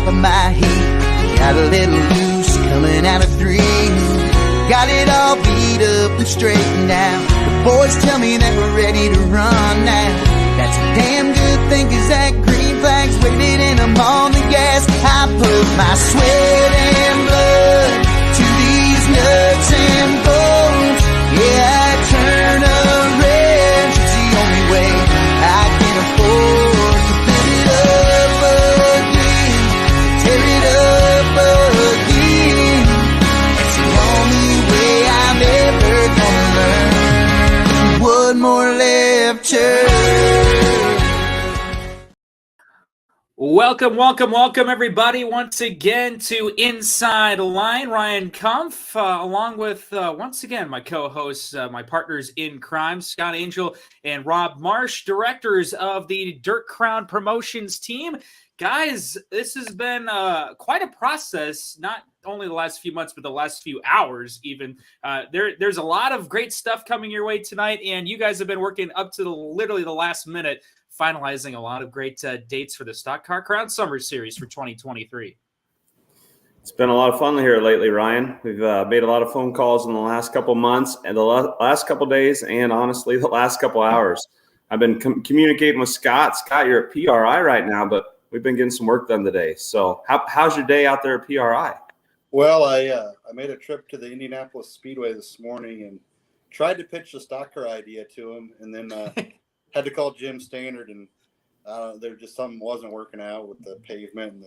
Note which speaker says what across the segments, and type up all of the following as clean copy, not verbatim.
Speaker 1: top of my heat. Got a little loose coming out of 3. Got it all beat up and straightened out. The boys tell me that we're ready to run now. That's a damn good thing, 'cause that green flag's waving and I'm on the gas. I put my sweat and blood to these nuts and bolts. Yeah, I turn a wrench. It's the only way I can afford to build it up again, tear it up again. It's the only way I'm ever gonna learn. One more left turn.
Speaker 2: Welcome, everybody, once again to Inside Line. Ryan Kumpf, along with, once again, my co-hosts, my partners in crime, Scott Angel and Rob Marsh, directors of the Dirt Crown promotions team. Guys, this has been quite a process, not only the last few months, but the last few hours even. There's a lot of great stuff coming your way tonight, and you guys have been working up to literally the last minute, finalizing a lot of great dates for the Stock Car Crown Summer Series for 2023.
Speaker 3: It's been a lot of fun here lately, Ryan. We've made a lot of phone calls in the last couple months and the last couple days, and honestly, the last couple hours. I've been communicating with Scott. Scott, you're at PRI right now, but we've been getting some work done today. So how's your day out there at PRI?
Speaker 4: Well, I made a trip to the Indianapolis Speedway this morning and tried to pitch the stock car idea to him, and then had to call Jim Standard, and there just something wasn't working out with the pavement and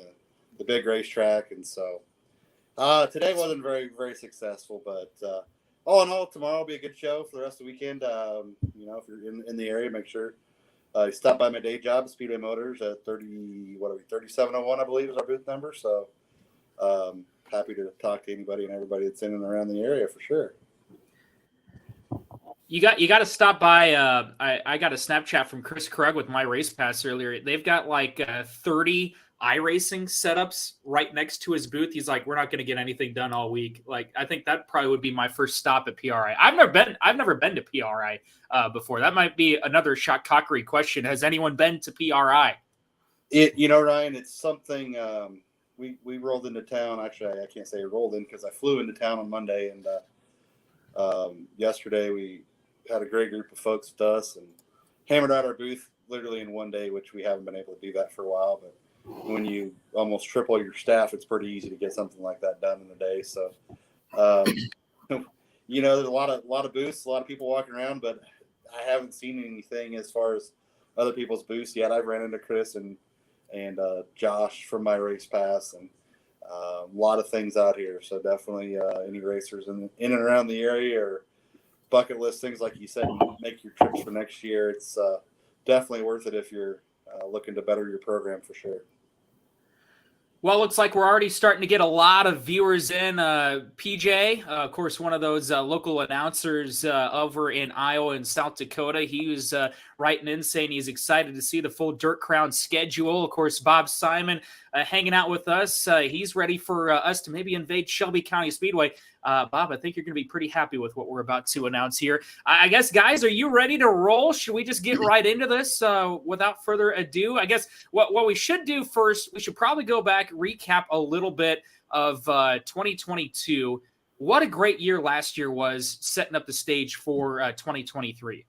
Speaker 4: the big racetrack, and so today wasn't very, very successful. But all in all, tomorrow will be a good show for the rest of the weekend. If you're in the area, make sure you stop by my day job, Speedway Motors, at 3701, I believe, is our booth number. So happy to talk to anybody and everybody that's in and around the area for sure.
Speaker 2: You got to stop by. I got a Snapchat from Chris Krug with My Race Pass earlier. They've got like 30 iRacing setups right next to his booth. He's like, we're not going to get anything done all week. Like, I think that probably would be my first stop at PRI. I've never been to PRI before. That might be another shot cockery question. Has anyone been to PRI?
Speaker 4: Ryan, it's something we rolled into town. Actually, I can't say rolled in because I flew into town on Monday, and yesterday we had a great group of folks with us and hammered out our booth literally in one day, which we haven't been able to do that for a while. But when you almost triple your staff, it's pretty easy to get something like that done in a day. So, there's a lot of booths, a lot of people walking around, but I haven't seen anything as far as other people's booths yet. I've ran into Chris and Josh from My Race Pass, and a lot of things out here. So definitely any racers in and around the area or bucket list things, like you said, make your trips for next year. It's definitely worth it if you're looking to better your program for sure.
Speaker 2: Well, it looks like we're already starting to get a lot of viewers in. PJ, of course, one of those local announcers over in Iowa and South Dakota. He was writing in saying he's excited to see the full Dirt Crown schedule. Of course, Bob Simon hanging out with us. He's ready for us to maybe invade Shelby County Speedway. Bob, I think you're going to be pretty happy with what we're about to announce here. I guess, guys, are you ready to roll? Should we just get right into this without further ado? I guess what we should do first, we should probably go back, recap a little bit of 2022. What a great year last year was, setting up the stage for 2023.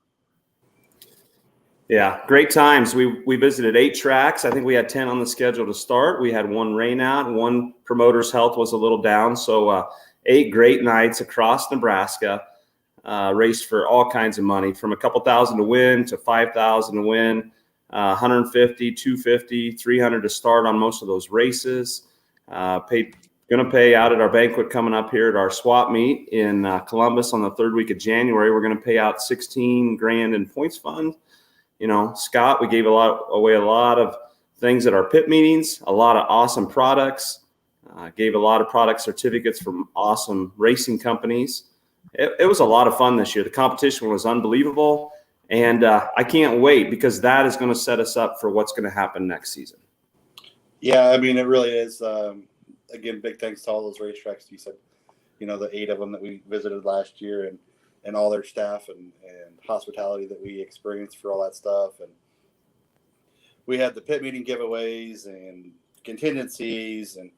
Speaker 3: Yeah, great times. We visited 8 tracks. I think we had 10 on the schedule to start. We had one rain out, and one promoter's health was a little down. So 8 great nights across Nebraska, raced for all kinds of money, from a couple thousand to win to 5,000 to win, 150, 250, 300 to start on most of those races. Going to pay out at our banquet coming up here at our swap meet in Columbus on the 3rd week of January. We're going to pay out $16 grand in points fund. Scott, we gave away a lot of things at our pit meetings, a lot of awesome products, gave a lot of product certificates from awesome racing companies. It was a lot of fun this year. The competition was unbelievable, and I can't wait, because that is going to set us up for what's going to happen next season. Yeah,
Speaker 4: I mean, it really is. Again, big thanks to all those racetracks. You said, the 8 of them that we visited last year, and all their staff and hospitality that we experienced for all that stuff. And we had the pit meeting giveaways and contingencies, and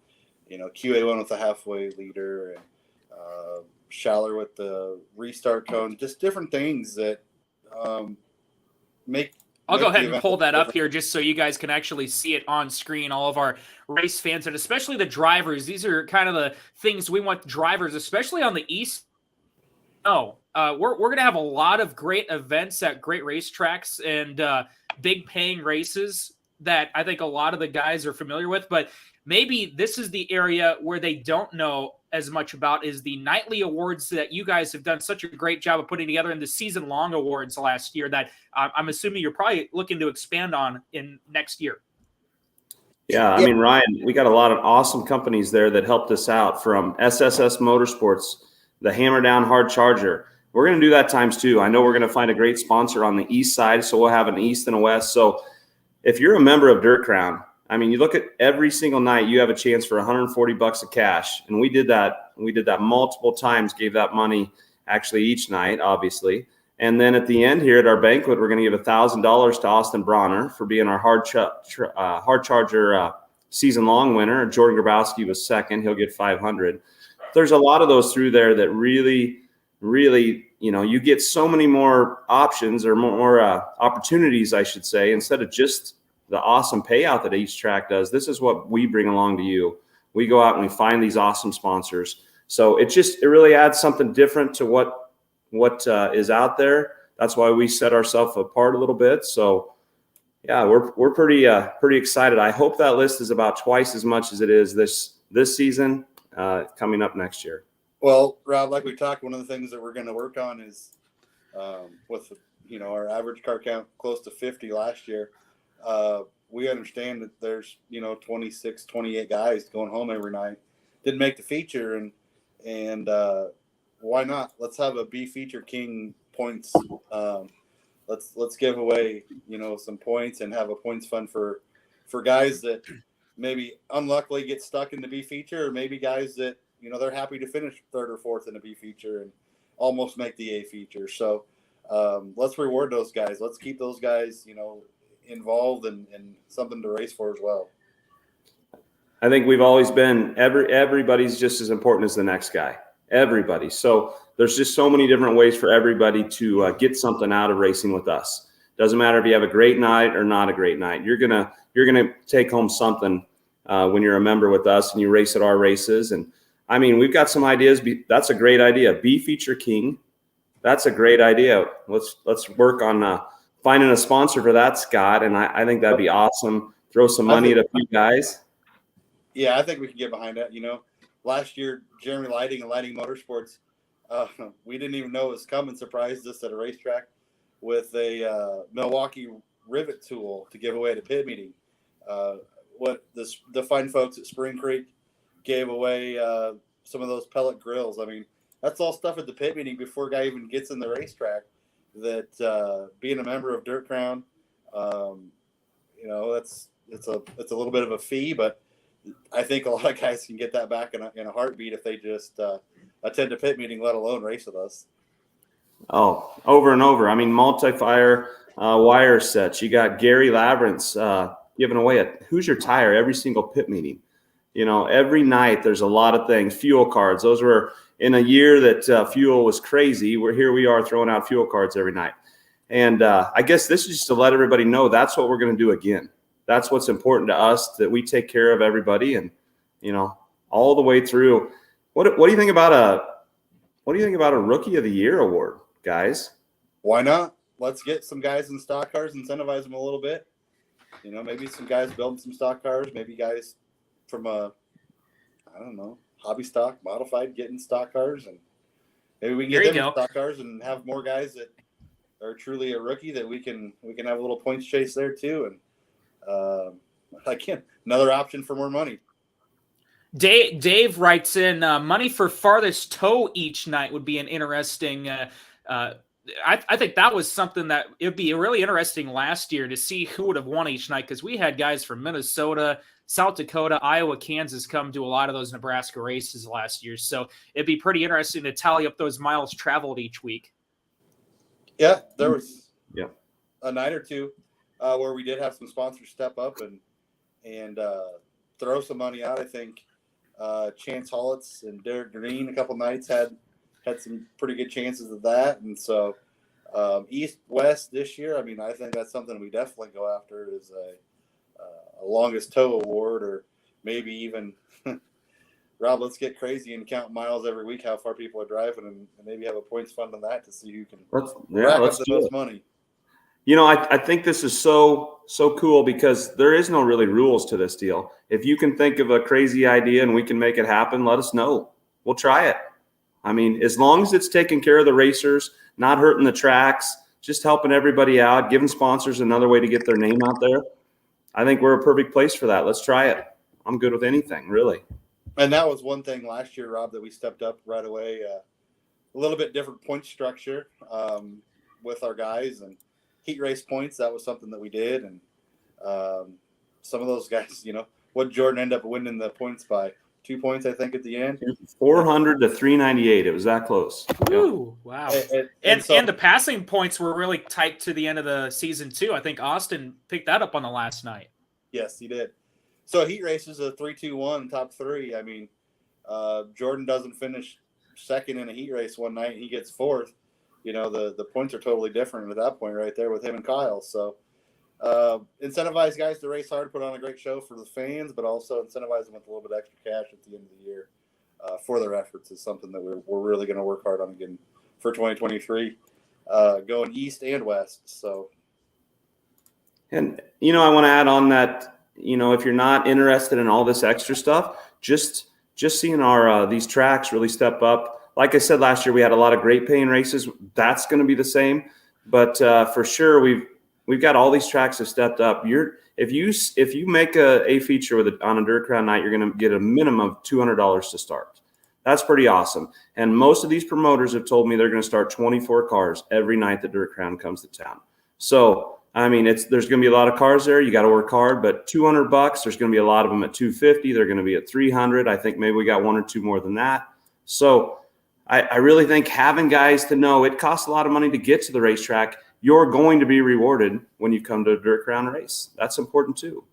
Speaker 4: QA1 with the halfway leader, and Schaller with the restart cone, just different things that make.
Speaker 2: I'll go ahead and pull that up here just so you guys can actually see it on screen, all of our race fans, and especially the drivers. These are kind of the things we want drivers, especially on the East. We're going to have a lot of great events at great racetracks and big paying races that I think a lot of the guys are familiar with. But maybe this is the area where they don't know as much about is the nightly awards that you guys have done such a great job of putting together, in the season-long awards last year that I'm assuming you're probably looking to expand on in next year.
Speaker 3: Yeah, I mean, Ryan, we got a lot of awesome companies there that helped us out, from SSS Motorsports, the Hammer Down Hard Charger. We're going to do that times two. I know we're going to find a great sponsor on the east side, so we'll have an east and a west. So if you're a member of Dirt Crown, I mean, you look at every single night, you have a chance for $140 of cash. And we did that. We did that multiple times, gave that money actually each night, obviously. And then at the end here at our banquet, we're going to give $1,000 to Austin Bronner for being our hard charger season-long winner. Jordan Grabowski was second. He'll get $500. There's a lot of those through there that really, you get so many more options, or more opportunities, I should say, instead of just the awesome payout that each track does. This is what we bring along to you. We go out and we find these awesome sponsors. So it really adds something different to what is out there. That's why we set ourselves apart a little bit. So yeah, we're pretty excited. I hope that list is about twice as much as it is this season coming up next year.
Speaker 4: Well, Rob, like we talked, one of the things that we're going to work on is with our average car count close to 50 last year. We understand that there's 26, 28 guys going home every night, didn't make the feature, and why not? Let's have a B feature king points. Let's give away some points and have a points fund for guys that maybe unluckily get stuck in the B feature, or maybe guys that they're happy to finish third or fourth in a B feature and almost make the A feature. So let's reward those guys. Let's keep those guys involved and something to race for as well.
Speaker 3: I think we've always been everybody's just as important as the next guy. Everybody. So there's just so many different ways for everybody to get something out of racing with us. Doesn't matter if you have a great night or not a great night. You're gonna take home something when you're a member with us and you race at our races. And I mean, we've got some ideas. That's a great idea. B feature king. That's a great idea. Let's work on finding a sponsor for that, Scott. And I think that'd be awesome. Throw some money at a few guys.
Speaker 4: Yeah, I think we can get behind that. Last year, Jeremy Lighting and Lighting Motorsports, we didn't even know it was coming. Surprised us at a racetrack with a Milwaukee rivet tool to give away at a pit meeting. The fine folks at Spring Creek gave away some of those pellet grills. I mean, that's all stuff at the pit meeting before a guy even gets in the racetrack. That being a member of Dirt Crown, it's a little bit of a fee, but I think a lot of guys can get that back in a heartbeat if they just attend a pit meeting, let alone race with us. Oh,
Speaker 3: over and over. I mean, multi-fire wire sets. You got Gary Labyrinth's giving away a Hoosier tire every single pit meeting. Every night there's a lot of things. Fuel cards. Those were in a year that fuel was crazy. We are throwing out fuel cards every night. And I guess this is just to let everybody know that's what we're going to do again. That's what's important to us, that we take care of everybody, and all the way through. What do you think about a Rookie of the Year award, guys?
Speaker 4: Why not? Let's get some guys in stock cars, incentivize them a little bit. Maybe some guys building some stock cars, maybe guys from hobby stock, modified, getting stock cars, and maybe we can get them in stock cars and have more guys that are truly a rookie that we can have a little points chase there too. And again, another option for more money.
Speaker 2: Dave writes in, money for farthest tow each night would be an interesting. I think that was something that it'd be really interesting last year to see who would have won each night, because we had guys from Minnesota, South Dakota, Iowa, Kansas come to a lot of those Nebraska races last year. So it'd be pretty interesting to tally up those miles traveled each week.
Speaker 4: Yeah, there was a night or two where we did have some sponsors step up and throw some money out, I think Chance Hollitz and Derek Green a couple nights had some pretty good chances of that. And so East West this year, I mean, I think that's something we definitely go after is a longest tow award, or maybe even Rob, let's get crazy and count miles every week, how far people are driving, and maybe have a points fund on that to see who can rack up the most money.
Speaker 3: You know, I think this is so cool because there is no really rules to this deal. If you can think of a crazy idea and we can make it happen, let us know. We'll try it. I mean, as long as it's taking care of the racers, not hurting the tracks, just helping everybody out, giving sponsors another way to get their name out there, I think we're a perfect place for that. Let's try it. I'm good with anything, really.
Speaker 4: And that was one thing last year, Rob, that we stepped up right away. A little bit different point structure with our guys, and heat race points. That was something that we did. And some of those guys, you know, what Jordan ended up winning the points by 2 points, I think, at the end.
Speaker 3: 400 to 398. It was that close.
Speaker 2: Ooh, wow. And the passing points were really tight to the end of the season, too. I think Austin picked that up on the last night.
Speaker 4: Yes, he did. So heat races, a 3-2-1, top three. I mean, Jordan doesn't finish second in a heat race one night. He gets fourth. You know, the points are totally different at that point right there with him and Kyle. So incentivize guys to race hard, put on a great show for the fans, but also incentivize them with a little bit extra cash at the end of the year for their efforts is something that we're really going to work hard on again for 2023, going east and west. So,
Speaker 3: and, you know, I want to add on that, you know, if you're not interested in all this extra stuff, just seeing our these tracks really step up. Like I said, last year we had a lot of great paying races. That's going to be the same, but for sure we've got all these tracks have stepped up. If you make a feature on a Dirt Crown night, you're going to get a minimum of $200 to start. That's pretty awesome. And most of these promoters have told me they're going to start 24 cars every night that Dirt Crown comes to town. So I mean, there's going to be a lot of cars there. You got to work hard, but $200, there's going to be a lot of them at $250. They're going to be at $300. I think maybe we got one or two more than that. So I really think having guys to know it costs a lot of money to get to the racetrack. You're going to be rewarded when you come to a Dirt Crown race. That's important too.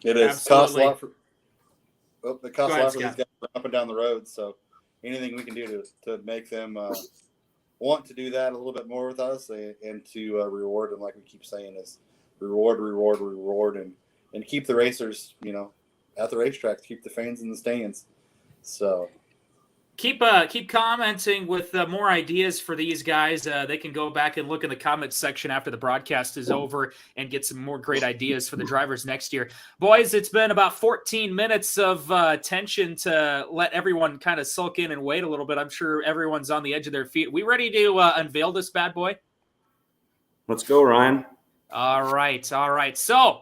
Speaker 4: It is.
Speaker 2: Absolutely.
Speaker 4: It costs a lot for these guys up and down the road. So anything we can do to make them want to do that a little bit more with us and to reward them, like we keep saying, is reward, and keep the racers, you know, at the racetracks, keep the fans in the stands. So
Speaker 2: keep commenting with more ideas for these guys. They can go back and look in the comments section after the broadcast is over and get some more great ideas for the drivers next year. Boys, it's been about 14 minutes of tension to let everyone kind of sulk in and wait a little bit. I'm sure everyone's on the edge of their feet. We ready to unveil this bad boy?
Speaker 3: Let's go, Ryan.
Speaker 2: All right. So,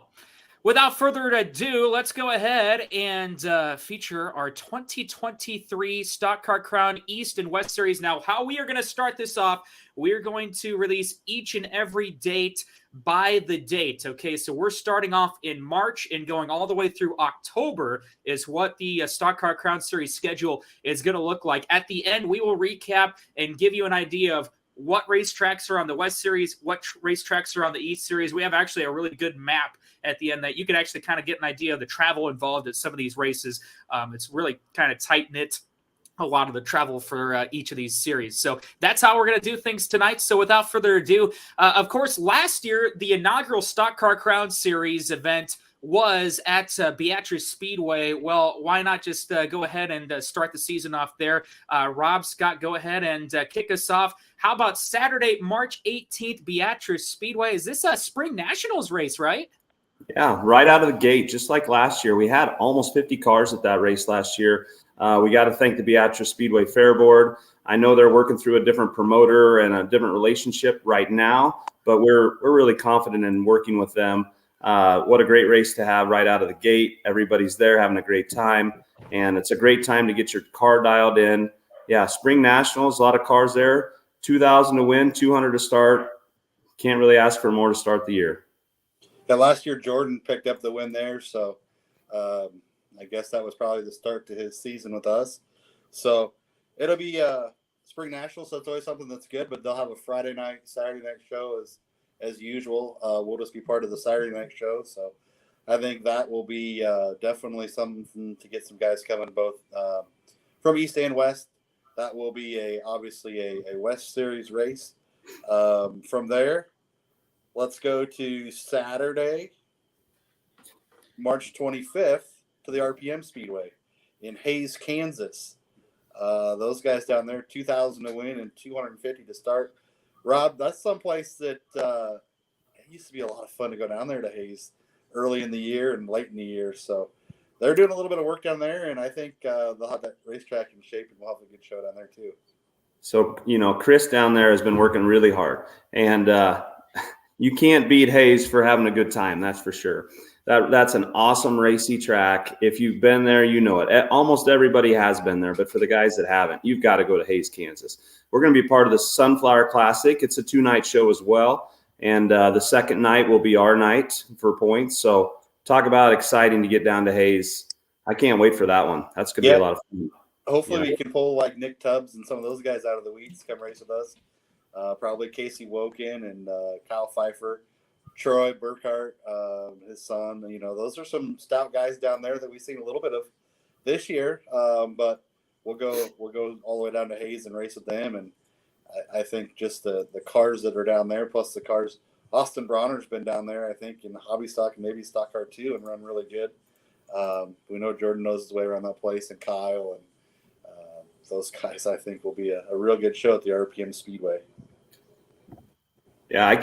Speaker 2: without further ado, let's go ahead and feature our 2023 Stock Car Crown East and West Series. Now, how we are going to start this off, we're going to release each and every date by the date. Okay, so we're starting off in March and going all the way through October is what the Stock Car Crown Series schedule is going to look like. At the end, we will recap and give you an idea of what racetracks are on the West Series, what racetracks are on the East Series. We have actually a really good map at the end that you can actually kind of get an idea of the travel involved at some of these races. It's really kind of tight-knit, a lot of the travel for each of these series. So that's how we're going to do things tonight. So without further ado, of course, last year, the inaugural Stock Car Crown Series event was at Beatrice Speedway. Well, why not just go ahead and start the season off there? Rob, Scott, go ahead and kick us off. How about Saturday, March 18th, Beatrice Speedway? Is this a Spring Nationals race, right?
Speaker 3: Yeah, right out of the gate, just like last year. We had almost 50 cars at that race last year. We got to thank the Beatrice Speedway Fair Board. I know they're working through a different promoter and a different relationship right now, but we're really confident in working with them. What a great race to have right out of the gate. Everybody's there having a great time, and it's a great time to get your car dialed in. Yeah, Spring Nationals, a lot of cars there. 2,000 to win, 200 to start. Can't really ask for more to start the year.
Speaker 4: Yeah, last year Jordan picked up the win there, so I guess that was probably the start to his season with us. So it'll be Spring Nationals, so it's always something that's good, but they'll have a Friday night, Saturday night show as usual. We'll just be part of the Saturday night show. So I think that will be definitely something to get some guys coming both from East and West. That will be obviously a West Series race. From there, let's go to Saturday, March 25th, to the RPM Speedway in Hayes, Kansas. Those guys down there, 2,000 to win and 250 to start. Rob, that's someplace that it used to be a lot of fun to go down there to Hayes early in the year and late in the year. So they're doing a little bit of work down there, and I think they'll have that racetrack in shape, and we'll have a good show down there too.
Speaker 3: So, Chris down there has been working really hard, and you can't beat Hayes for having a good time. That's for sure. That's an awesome racy track. If you've been there, you know it. Almost everybody has been there, but for the guys that haven't, you've got to go to Hayes, Kansas. We're going to be part of the Sunflower Classic. It's a 2-night show as well, and the second night will be our night for points. So talk about exciting to get down to Hayes. I can't wait for that one. That's going to be a lot of fun.
Speaker 4: Hopefully we can pull like Nick Tubbs and some of those guys out of the weeds to come race with us. Probably Casey Woken and Kyle Pfeiffer, Troy Burkhart, his son. Those are some stout guys down there that we've seen a little bit of this year. But we'll go all the way down to Hayes and race with them. And I think just the cars that are down there, plus the cars. Austin Bronner's been down there, I think, in the hobby stock and maybe stock car too, and run really good. We know Jordan knows his way around that place, and Kyle and those guys, I think, will be a real good show at the RPM Speedway.
Speaker 3: Yeah,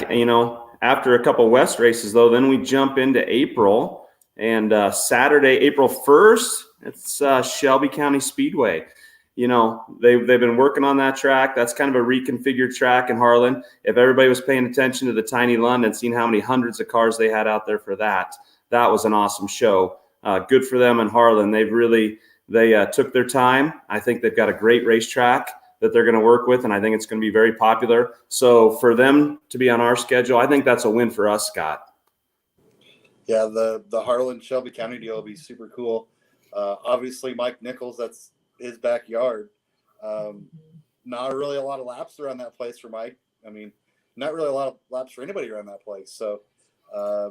Speaker 3: after a couple West races, though, then we jump into April. And Saturday, April 1st, it's Shelby County Speedway. They've been working on that track. That's kind of a reconfigured track in Harlan. If everybody was paying attention to the Tiny London, seeing how many hundreds of cars they had out there for that was an awesome show. Good for them in Harlan. They took their time. I think they've got a great racetrack that they're going to work with, and I think it's going to be very popular. So for them to be on our schedule, I think that's a win for us, Scott.
Speaker 4: Yeah, the Harlan Shelby County deal will be super cool. Obviously, Mike Nichols, that's his backyard. Not really a lot of laps around that place for Mike. I mean, not really a lot of laps for anybody around that place. So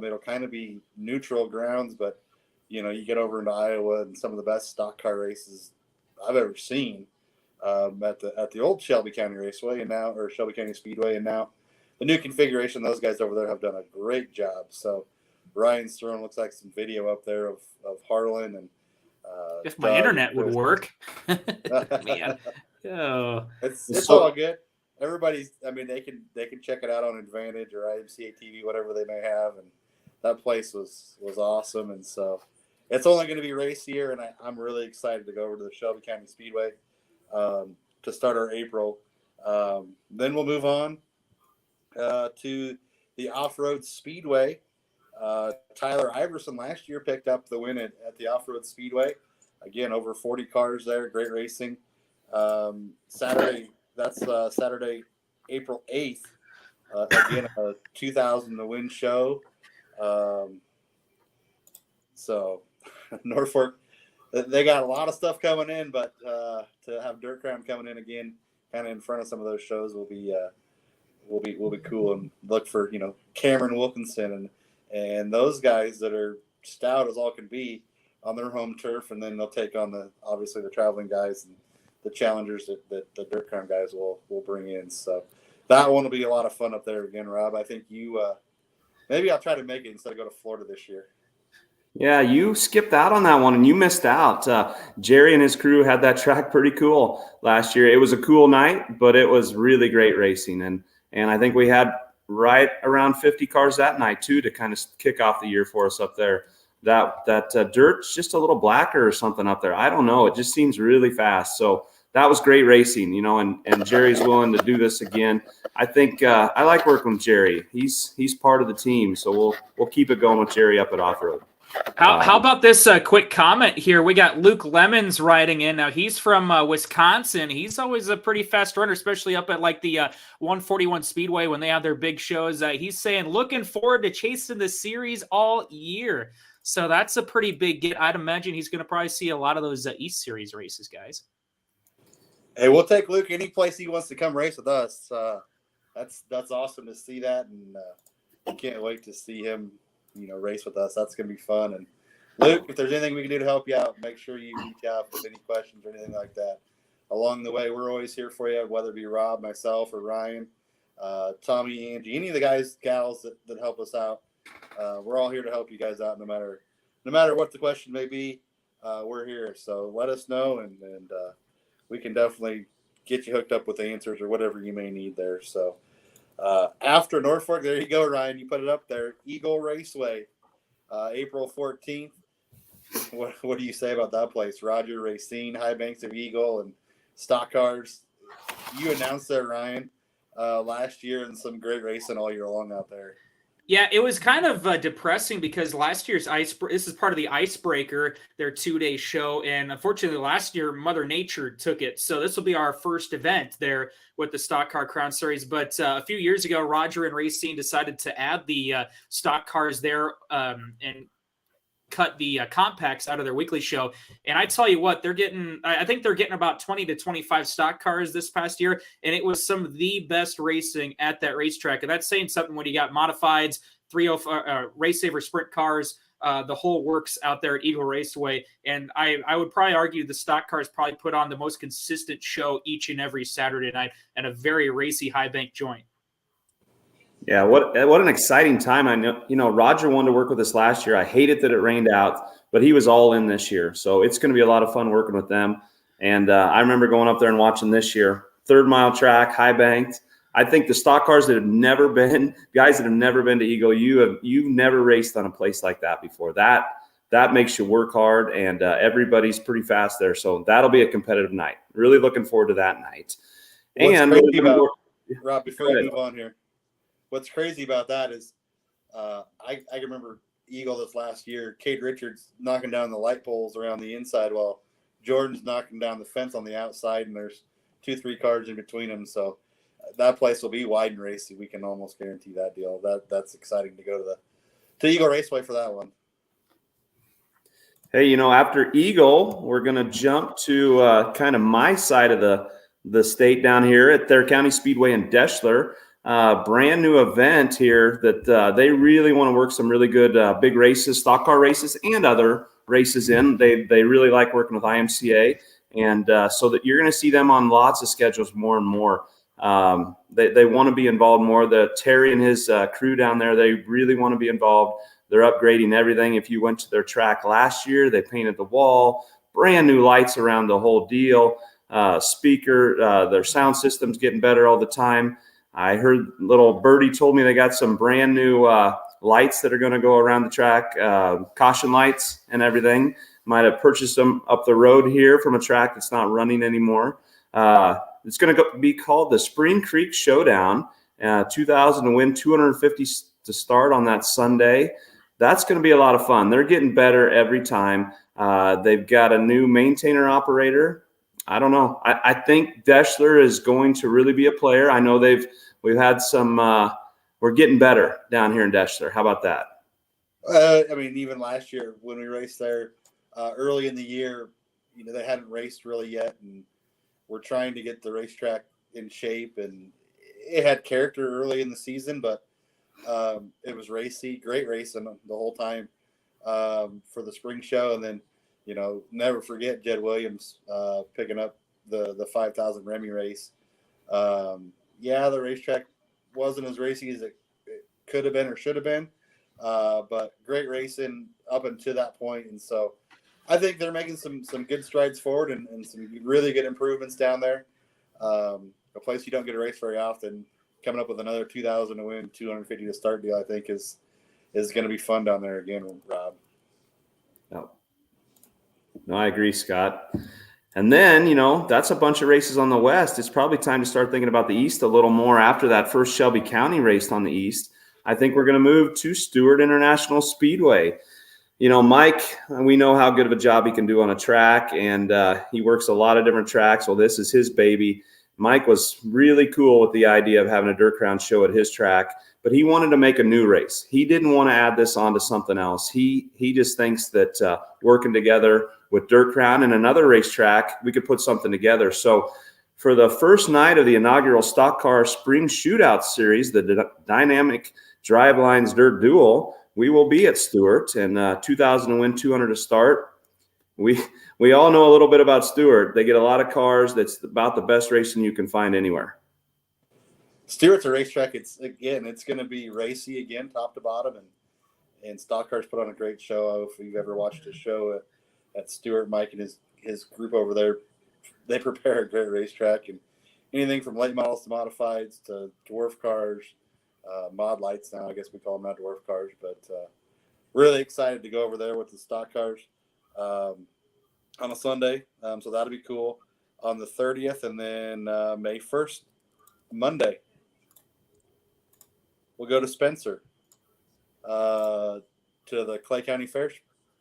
Speaker 4: it'll kind of be neutral grounds, but you get over into Iowa and some of the best stock car races I've ever seen at the old Shelby County Raceway or Shelby County Speedway, and now the new configuration. Those guys over there have done a great job. So Ryan's throwing looks like some video up there of Harlan and
Speaker 2: if my internet would work. Man, oh.
Speaker 4: It's all good. Everybody's. I mean, they can check it out on Advantage or IMCA TV, whatever they may have, and that place was awesome. And so it's only going to be race year, and I'm really excited to go over to the Shelby County Speedway to start our April. Then we'll move on to the Off-Road Speedway. Tyler Iverson last year picked up the win at the Off-Road Speedway. Again, over 40 cars there, great racing. Saturday, April 8th. Again, a 2,000 to win show. So Norfolk, they got a lot of stuff coming in, but to have Dirt Crown coming in again, kind of in front of some of those shows will be cool. And look for Cameron Wilkinson and those guys that are stout as all can be on their home turf, and then they'll take on obviously the traveling guys and the challengers that the Dirt Crown guys will bring in. So that one will be a lot of fun up there again, Rob. I think maybe I'll try to make it instead of go to Florida this year.
Speaker 3: Yeah, you skipped out on that one and you missed out. Jerry and his crew had that track pretty cool last year. It was a cool night, but it was really great racing. And I think we had right around 50 cars that night too to kind of kick off the year for us up there. That dirt's just a little blacker or something up there. I don't know. It just seems really fast. So that was great racing, and Jerry's willing to do this again. I think I like working with Jerry. He's part of the team. So we'll keep it going with Jerry up at Off-Road.
Speaker 2: How about this quick comment here? We got Luke Lemons riding in. Now, he's from Wisconsin. He's always a pretty fast runner, especially up at like the 141 Speedway when they have their big shows. He's saying, looking forward to chasing the series all year. So that's a pretty big get. I'd imagine he's going to probably see a lot of those East Series races, guys.
Speaker 4: Hey, we'll take Luke any place he wants to come race with us. That's awesome to see that, and I can't wait to see him race with us. That's going to be fun. And Luke, if there's anything we can do to help you out, make sure you reach out if there's any questions or anything like that. Along the way, we're always here for you, whether it be Rob, myself, or Ryan, Tommy, Angie, any of the guys, gals that help us out. We're all here to help you guys out, no matter what the question may be. We're here, so let us know, and we can definitely get you hooked up with answers or whatever you may need there. So after Norfolk, there you go, Ryan. You put it up there. Eagle Raceway, April 14th. What do you say about that place? Roger Racine, High Banks of Eagle, and stock cars. You announced that, Ryan, last year, and some great racing all year long out there.
Speaker 2: Yeah, it was kind of depressing because last year's this is part of the Icebreaker, their 2-day show, and unfortunately last year Mother Nature took it. So this will be our first event there with the Stock Car Crown Series. But a few years ago, Roger and Racine decided to add the stock cars there and cut the compacts out of their weekly show. And I tell you what, I think they're getting about 20 to 25 stock cars this past year. And it was some of the best racing at that racetrack. And that's saying something when you got modifieds, 305 Race Saver sprint cars, the whole works out there at Eagle Raceway. And I would probably argue the stock cars probably put on the most consistent show each and every Saturday night, and a very racy high bank joint.
Speaker 3: Yeah, what an exciting time. I know, Roger wanted to work with us last year. I hated that it rained out, but he was all in this year. So it's going to be a lot of fun working with them. And I remember going up there and watching this year, 3rd mile track, high banked. I think the stock cars that have never been, guys that have never been to Eagle, you've never raced on a place like that before. That makes you work hard, and everybody's pretty fast there. So that'll be a competitive night. Really looking forward to that night.
Speaker 4: Rob, before we move on here, what's crazy about that is I can remember Eagle this last year, Cade Richards knocking down the light poles around the inside while Jordan's knocking down the fence on the outside, and there's 2-3 cars in between them. So that place will be wide and racy. We can almost guarantee that deal. That's exciting to go to Eagle Raceway for that one.
Speaker 3: Hey, after Eagle, we're going to jump to kind of my side of the state down here at Thayer County Speedway in Deschler. Brand new event here that they really want to work some really good big races, stock car races, and other races in. They really like working with IMCA, and so that you're going to see them on lots of schedules more and more. They want to be involved more. Terry and his crew down there, they really want to be involved. They're upgrading everything. If you went to their track last year, they painted the wall, brand new lights around the whole deal. Their sound system's getting better all the time. I heard little Birdie told me they got some brand new lights that are going to go around the track, caution lights and everything. Might have purchased them up the road here from a track that's not running anymore. It's going to be called the Spring Creek Showdown. 2,000 to win, 250 to start on that Sunday. That's going to be a lot of fun. They're getting better every time. They've got a new maintainer operator. I don't know. I think Deschler is going to really be a player. I know we've had some. We're getting better down here in Deschler. How about that?
Speaker 4: Even last year when we raced there early in the year, they hadn't raced really yet, and we're trying to get the racetrack in shape. And it had character early in the season, but it was racy, great racing the whole time for the spring show, and then. Never forget Jed Williams picking up the 5,000 Remy race. The racetrack wasn't as racy as it could have been or should have been, but great racing up until that point. And so I think they're making some good strides forward and some really good improvements down there. A place you don't get to race very often, coming up with another 2,000 to win, 250 to start deal, I think is going to be fun down there again, Rob.
Speaker 3: No, I agree, Scott. And then, that's a bunch of races on the west. It's probably time to start thinking about the east a little more after that first Shelby County race on the east. I think we're going to move to Stewart International Speedway. Mike, we know how good of a job he can do on a track, and he works a lot of different tracks. Well, this is his baby. Mike was really cool with the idea of having a Dirt Crown show at his track, but he wanted to make a new race. He didn't want to add this on to something else. He just thinks that working together with Dirt Crown and another racetrack, we could put something together. So for the first night of the inaugural Stock Car Spring Shootout Series, the Dynamic Drivelines Dirt Duel, we will be at Stewart, and 2,000 to win, 200 to start. We all know a little bit about Stewart. They get a lot of cars. That's about the best racing you can find anywhere.
Speaker 4: Stewart's a racetrack. It's going to be racy again, top to bottom, and stock cars put on a great show. If you've ever watched a show at Stewart, Mike and his group over there, they prepare a great racetrack, and anything from late models to modifieds to dwarf cars, mod lights now. I guess we call them now dwarf cars, but really excited to go over there with the stock cars on a Sunday. So that'll be cool on the 30th, and then May 1st, Monday, we'll go to Spencer to the Clay County Fair.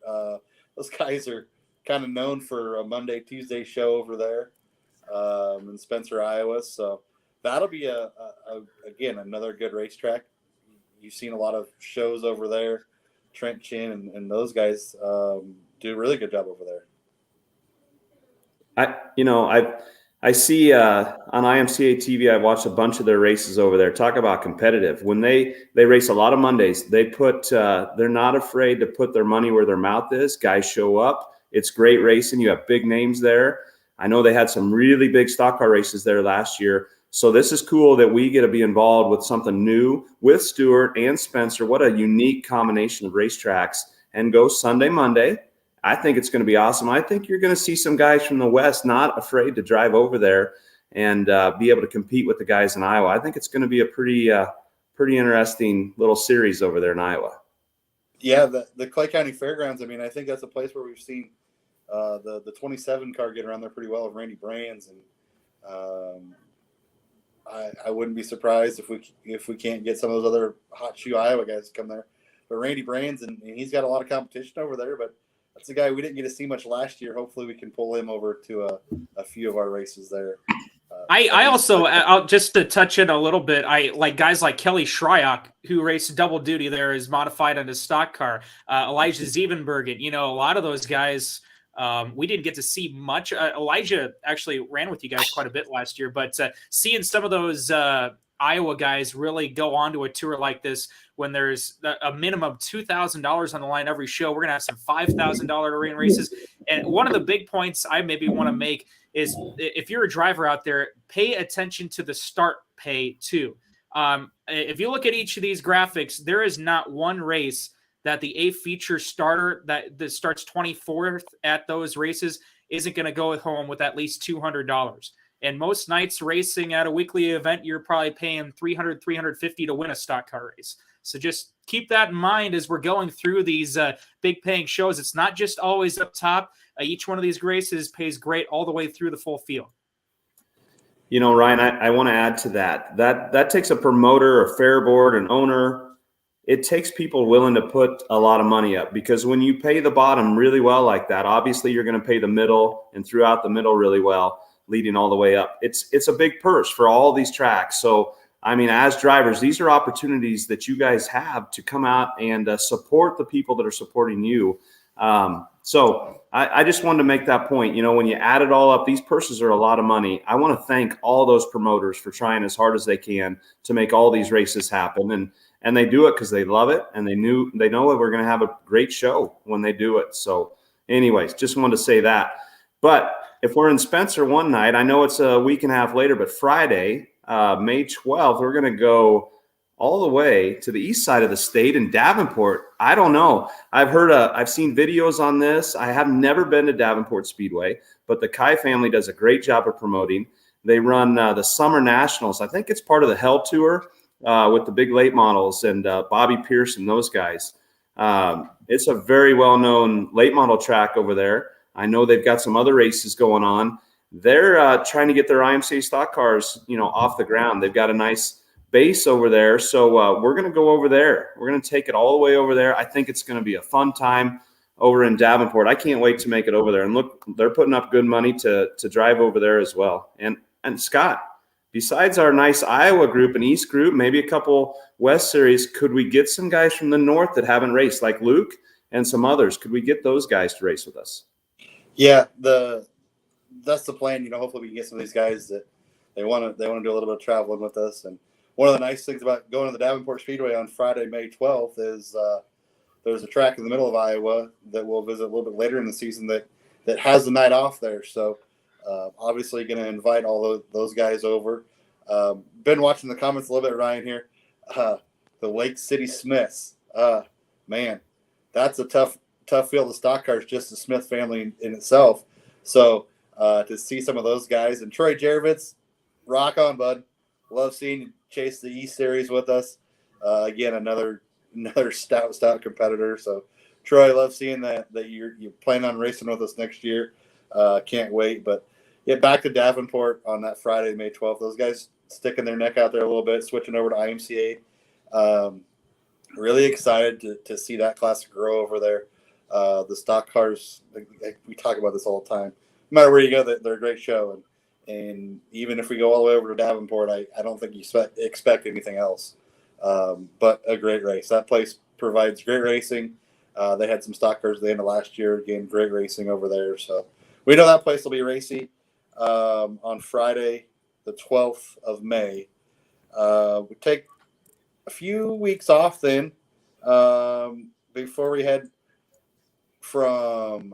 Speaker 4: Those guys are kind of known for a Monday, Tuesday show over there in Spencer, Iowa. So that'll be again another good racetrack. You've seen a lot of shows over there. Trent Chin and those guys do a really good job over there.
Speaker 3: I see on IMCA TV, I watched a bunch of their races over there. Talk about competitive. When they race a lot of Mondays, they're not afraid to put their money where their mouth is. Guys show up. It's great racing. You have big names there. I know they had some really big stock car races there last year. So this is cool that we get to be involved with something new with Stewart and Spencer. What a unique combination of racetracks. And go Sunday, Monday. I think it's going to be awesome. I think you're going to see some guys from the West not afraid to drive over there and be able to compete with the guys in Iowa. I think it's going to be a pretty interesting little series over there in Iowa.
Speaker 4: Yeah, the Clay County Fairgrounds. I mean, I think that's a place where we've seen the 27 car get around there pretty well of Randy Brands, and I wouldn't be surprised if we can't get some of those other hot shoe Iowa guys to come there. But Randy Brands, and he's got a lot of competition over there, but that's a guy we didn't get to see much last year. Hopefully we can pull him over to a few of our races there.
Speaker 2: I also, just to touch in a little bit, I like guys like Kelly Shryock, who raced double duty there, is modified on his stock car. Elijah Zievenbergen, a lot of those guys we didn't get to see much. Elijah actually ran with you guys quite a bit last year, but seeing some of those Iowa guys really go on to a tour like this when there's a minimum of $2,000 on the line every show. We're going to have some $5,000 arena races. And one of the big points I maybe want to make is if you're a driver out there, pay attention to the start pay too. If you look at each of these graphics, there is not one race that the A feature starter that starts 24th at those races isn't going to go home with at least $200. And most nights racing at a weekly event, you're probably paying $300, $350 to win a stock car race. So just keep that in mind as we're going through these big paying shows. It's not just always up top. Each one of these races pays great all the way through the full field.
Speaker 3: Ryan, I want to add to that. That takes a promoter, a fair board, an owner. It takes people willing to put a lot of money up, because when you pay the bottom really well like that, obviously you're going to pay the middle and throughout the middle really well, leading all the way up. It's a big purse for all these tracks. So, I mean, as drivers, these are opportunities that you guys have to come out and support the people that are supporting you. So I just wanted to make that point. When you add it all up, these purses are a lot of money. I want to thank all those promoters for trying as hard as they can to make all these races happen. And they do it because they love it, and they know that we're going to have a great show when they do it. So anyways, just wanted to say that. But if we're in Spencer one night, I know it's a week and a half later, but Friday, May 12th, we're going to go all the way to the east side of the state in Davenport. I don't know. I've seen videos on this. I have never been to Davenport Speedway, but the Kai family does a great job of promoting. They run the Summer Nationals. I think it's part of the Hell Tour with the big late models and Bobby Pierce and those guys. It's a very well-known late model track over there. I know they've got some other races going on. They're trying to get their IMCA stock cars, off the ground. They've got a nice base over there. So we're going to go over there. We're going to take it all the way over there. I think it's going to be a fun time over in Davenport. I can't wait to make it over there. And look, they're putting up good money to drive over there as well. And Scott, besides our nice Iowa group and East group, maybe a couple West series, could we get some guys from the North that haven't raced, like Luke and some others? Could we get those guys to race with us?
Speaker 4: Yeah, that's the plan. Hopefully we can get some of these guys that they want to do a little bit of traveling with us. And one of the nice things about going to the Davenport Speedway on Friday, May 12th, is there's a track in the middle of Iowa that we'll visit a little bit later in the season that has the night off there. So obviously going to invite all those guys over. Been watching the comments a little bit, Ryan, here. The Lake City Smiths. Man, that's a tough field of stock cars, just the Smith family in itself. So to see some of those guys, and Troy Jervitz, rock on, bud. Love seeing you chase the E Series with us. Again, another stout competitor. So Troy, love seeing that you're planning on racing with us next year. Can't wait. But yeah, back to Davenport on that Friday, May 12th. Those guys sticking their neck out there a little bit, switching over to IMCA. Really excited to see that class grow over there. The stock cars, we talk about this all the time. No matter where you go, they're a great show. And even if we go all the way over to Davenport, I don't think you expect anything else. But a great race. That place provides great racing. They had some stock cars at the end of last year. Again, great racing over there. So we know that place will be racy on Friday, the 12th of May. We take a few weeks off then before we head from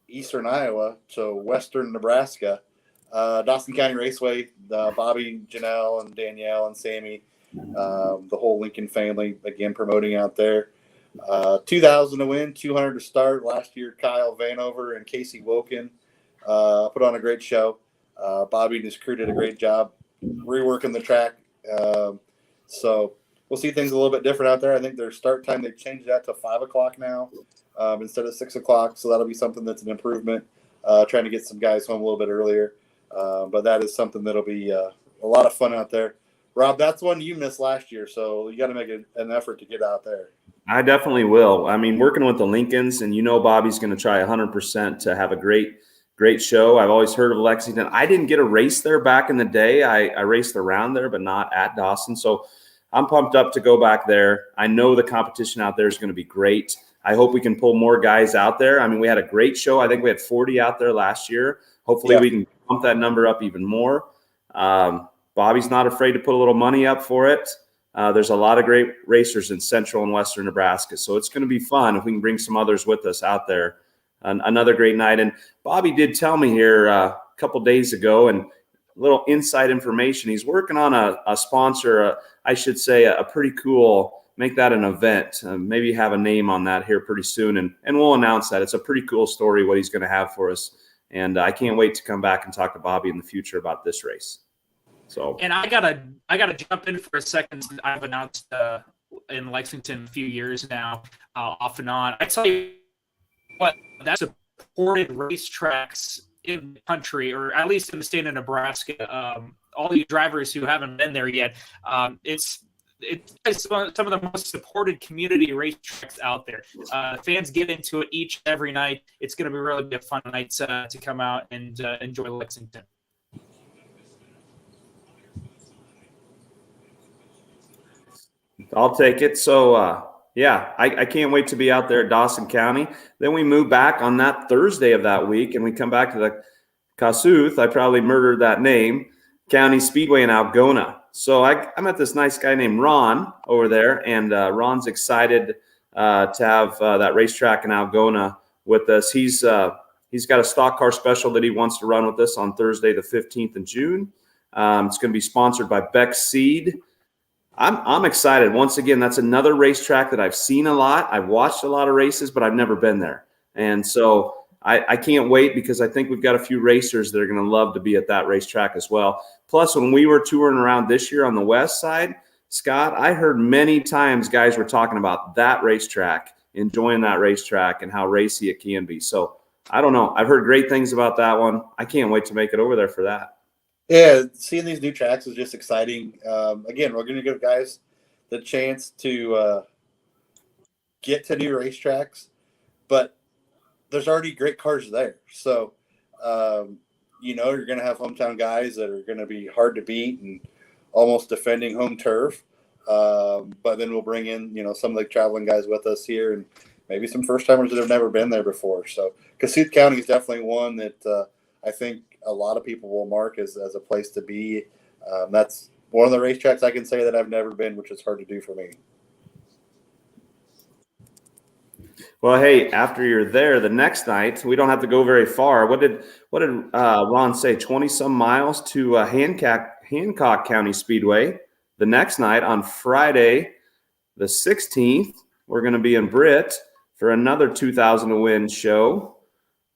Speaker 4: eastern Iowa to western Nebraska. Dawson County Raceway, Bobby, Janelle, and Danielle, and Sammy, the whole Lincoln family, again, promoting out there. 2,000 to win, 200 to start. Last year, Kyle Vanover and Casey Woken put on a great show. Bobby and his crew did a great job reworking the track. So we'll see things a little bit different out there. I think their start time, they've changed that to 5 o'clock now instead of 6 o'clock. So that'll be something that's an improvement, trying to get some guys home a little bit earlier. But that is something that'll be a lot of fun out there. Rob, that's one you missed last year, so you got to make an effort to get out there.
Speaker 3: I definitely will. I mean, working with the Lincolns, and Bobby's going to try 100% to have a great show. I've always heard of Lexington. I didn't get a race there back in the day. I raced around there, but not at Dawson. So I'm pumped up to go back there. I know the competition out there is going to be great. I hope we can pull more guys out there. I mean, we had a great show. I think we had 40 out there last year. Hopefully we can bump that number up even more. Bobby's not afraid to put a little money up for it. There's a lot of great racers in central and western Nebraska. So it's going to be fun if we can bring some others with us out there. Another great night. And Bobby did tell me here a couple days ago, and a little inside information, he's working on a sponsor, I should say a pretty cool, make that an event. Maybe have a name on that here pretty soon. And we'll announce that. It's a pretty cool story what he's going to have for us. And I can't wait to come back and talk to Bobby in the future about this race. So,
Speaker 2: and I gotta jump in for a second. I've announced in Lexington a few years now, off and on. I tell you what, that's supported racetracks in the country, or at least in the state of Nebraska. All you drivers who haven't been there yet, it's some of the most supported community racetracks out there. Fans get into it each and every night. It's going to be really a fun night to come out and enjoy Lexington.
Speaker 3: I'll take it. So, I can't wait to be out there at Dawson County. Then we move back on that Thursday of that week, and we come back to the Kossuth. I probably murdered that name, County Speedway in Algona. So I met this nice guy named Ron over there, and Ron's excited to have that racetrack in Algona with us. He's got a stock car special that he wants to run with us on Thursday, the 15th of June. It's going to be sponsored by Beck Seed. I'm excited. Once again, that's another racetrack that I've seen a lot. I've watched a lot of races, but I've never been there. And so I can't wait, because I think we've got a few racers that are going to love to be at that racetrack as well. Plus, when we were touring around this year on the west side, Scott, I heard many times guys were talking about that racetrack, enjoying that racetrack and how racy it can be. So I don't know. I've heard great things about that one. I can't wait to make it over there for that.
Speaker 4: Yeah, seeing these new tracks is just exciting. Again, we're going to give guys the chance to get to new racetracks, but there's already great cars there. So, you're going to have hometown guys that are going to be hard to beat and almost defending home turf. But then we'll bring in, some of the traveling guys with us here, and maybe some first-timers that have never been there before. So Kossuth County is definitely one that I think a lot of people will mark as a place to be. That's one of the racetracks I can say that I've never been, which is hard to do for me.
Speaker 3: Well, hey, after you're there the next night, we don't have to go very far. What did Ron say? 20 some miles to Hancock County Speedway. The next night on Friday, the 16th, we're going to be in Britt for another 2,000 to win show.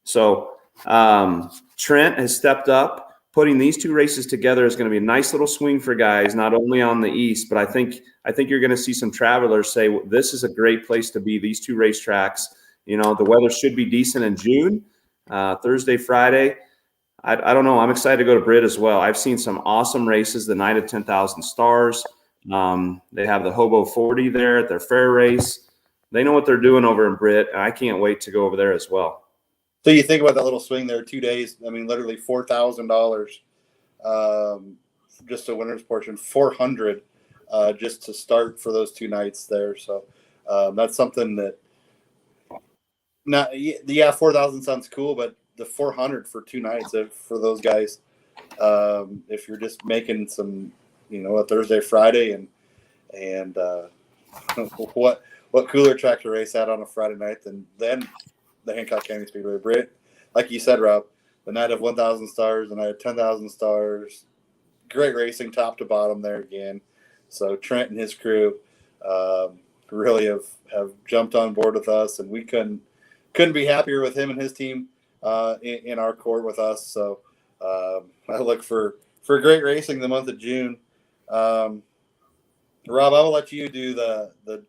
Speaker 3: So Trent has stepped up. Putting these two races together is going to be a nice little swing for guys, not only on the east, but I think you're going to see some travelers say, well, this is a great place to be, these two racetracks. You know, the weather should be decent in June, Thursday, Friday. I don't know. I'm excited to go to Britt as well. I've seen some awesome races, the night of 10,000 stars. They have the Hobo 40 there at their fair race. They know what they're doing over in Britt, and I can't wait to go over there as well.
Speaker 4: So you think about that little swing there, 2 days. I mean, literally $4,000, just a winner's portion, $400 just to start for those 2 nights there. So that's something that, yeah, 4,000 sounds cool, but the $400 for 2 nights for those guys, if you're just making some, a Thursday, Friday, and what cooler track to race at on a Friday night than the Hancock County Speedway. Britt, like you said, Rob, the night of 1,000 stars, the night of 10,000 stars, great racing top to bottom there again. So Trent and his crew really have jumped on board with us, and we couldn't be happier with him and his team in our court with us. So I look for great racing the month of June. Rob, I will let you do the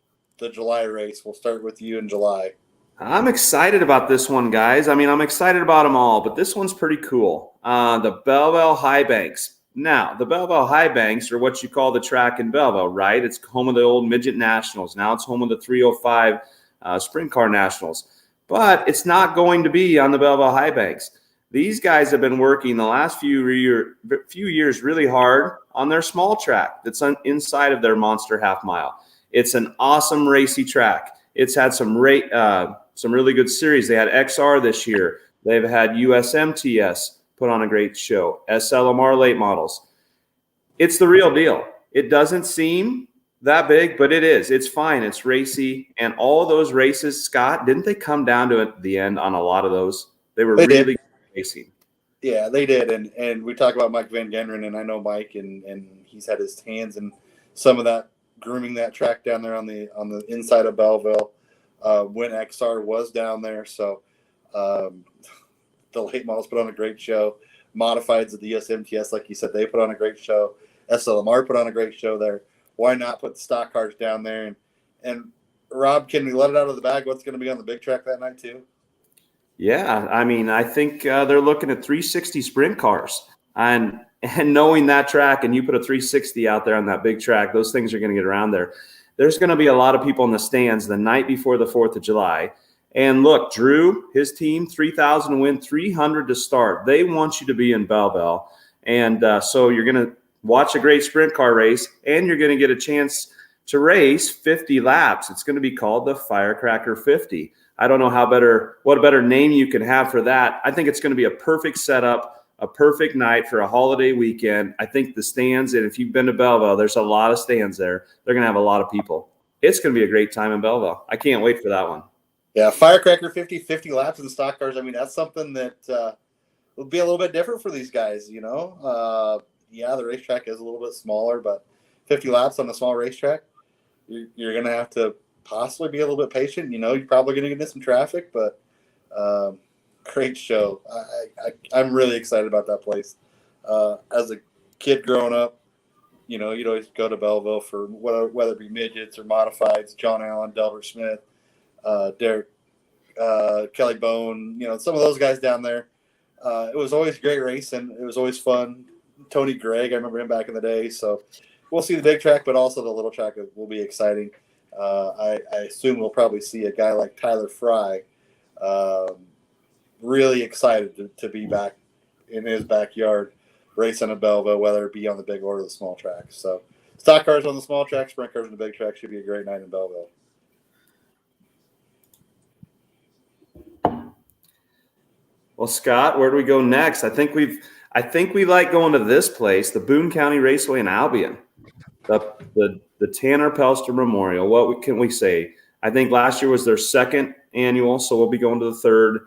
Speaker 4: July race. We'll start with you in July.
Speaker 3: I'm excited about this one, guys. I mean, I'm excited about them all, but this one's pretty cool. The Belleville High Banks. Now, the Belleville High Banks are what you call the track in Belleville, right? It's home of the old Midget Nationals. Now it's home of the 305 Sprint Car Nationals. But it's not going to be on the Belleville High Banks. These guys have been working the last few years really hard on their small track that's inside of their Monster Half Mile. It's an awesome racy track. It's had some really good series. They had XR this year. They've had USMTS put on a great show. SLMR late models. It's the real deal. It doesn't seem that big, but it is. It's fine. It's racy. And all those races, Scott, didn't they come down to the end on a lot of those? They were really good racing. Yeah,
Speaker 4: they did. And we talk about Mike Van Genderen, and I know Mike, and he's had his hands in some of that, grooming that track down there on the inside of Belleville when XR was down there. So the late models put on a great show. Modifieds at the USMTS, like you said, they put on a great show. SLMR put on a great show there. Why not put the stock cars down there? And Rob, can we let it out of the bag what's going to be on the big track that night too?
Speaker 3: Yeah, I mean, I think they're looking at 360 sprint cars. And knowing that track, and you put a 360 out there on that big track, those things are going to get around there. There's going to be a lot of people in the stands the night before the 4th of July. And look, Drew, his team, 3,000 to win, 300 to start. They want you to be in Belleville. And so you're going to watch a great sprint car race, and you're going to get a chance to race 50 laps. It's going to be called the Firecracker 50. I don't know what a better name you can have for that. I think it's going to be a perfect setup, a perfect night for a holiday weekend. I think the stands, and if you've been to Belleville, there's a lot of stands there. They're going to have a lot of people. It's going to be a great time in Belleville. I can't wait for that one.
Speaker 4: Yeah, Firecracker 50 laps in stock cars. I mean, that's something that will be a little bit different for these guys, Yeah, the racetrack is a little bit smaller, but 50 laps on a small racetrack, you're going to have to possibly be a little bit patient. You're probably going to get into some traffic, but great show. I'm really excited about that place. As a kid growing up, you'd always go to Belleville for whether it be midgets or modifieds, John Allen, Delbert Smith, Derek, Kelly Bone, some of those guys down there. It was always great racing. It was always fun. Tony Gregg, I remember him back in the day. So we'll see the big track, but also the little track will be exciting. I assume we'll probably see a guy like Tyler Fry really excited to be back in his backyard racing at Belleville, whether it be on the big or the small track. So stock cars on the small track, sprint cars on the big track should be a great night in Belleville.
Speaker 3: Well, Scott, where do we go next? I think we like going to this place, the Boone County Raceway in Albion, the Tanner Pelster Memorial. What can we say? I think last year was their second annual, so we'll be going to the third.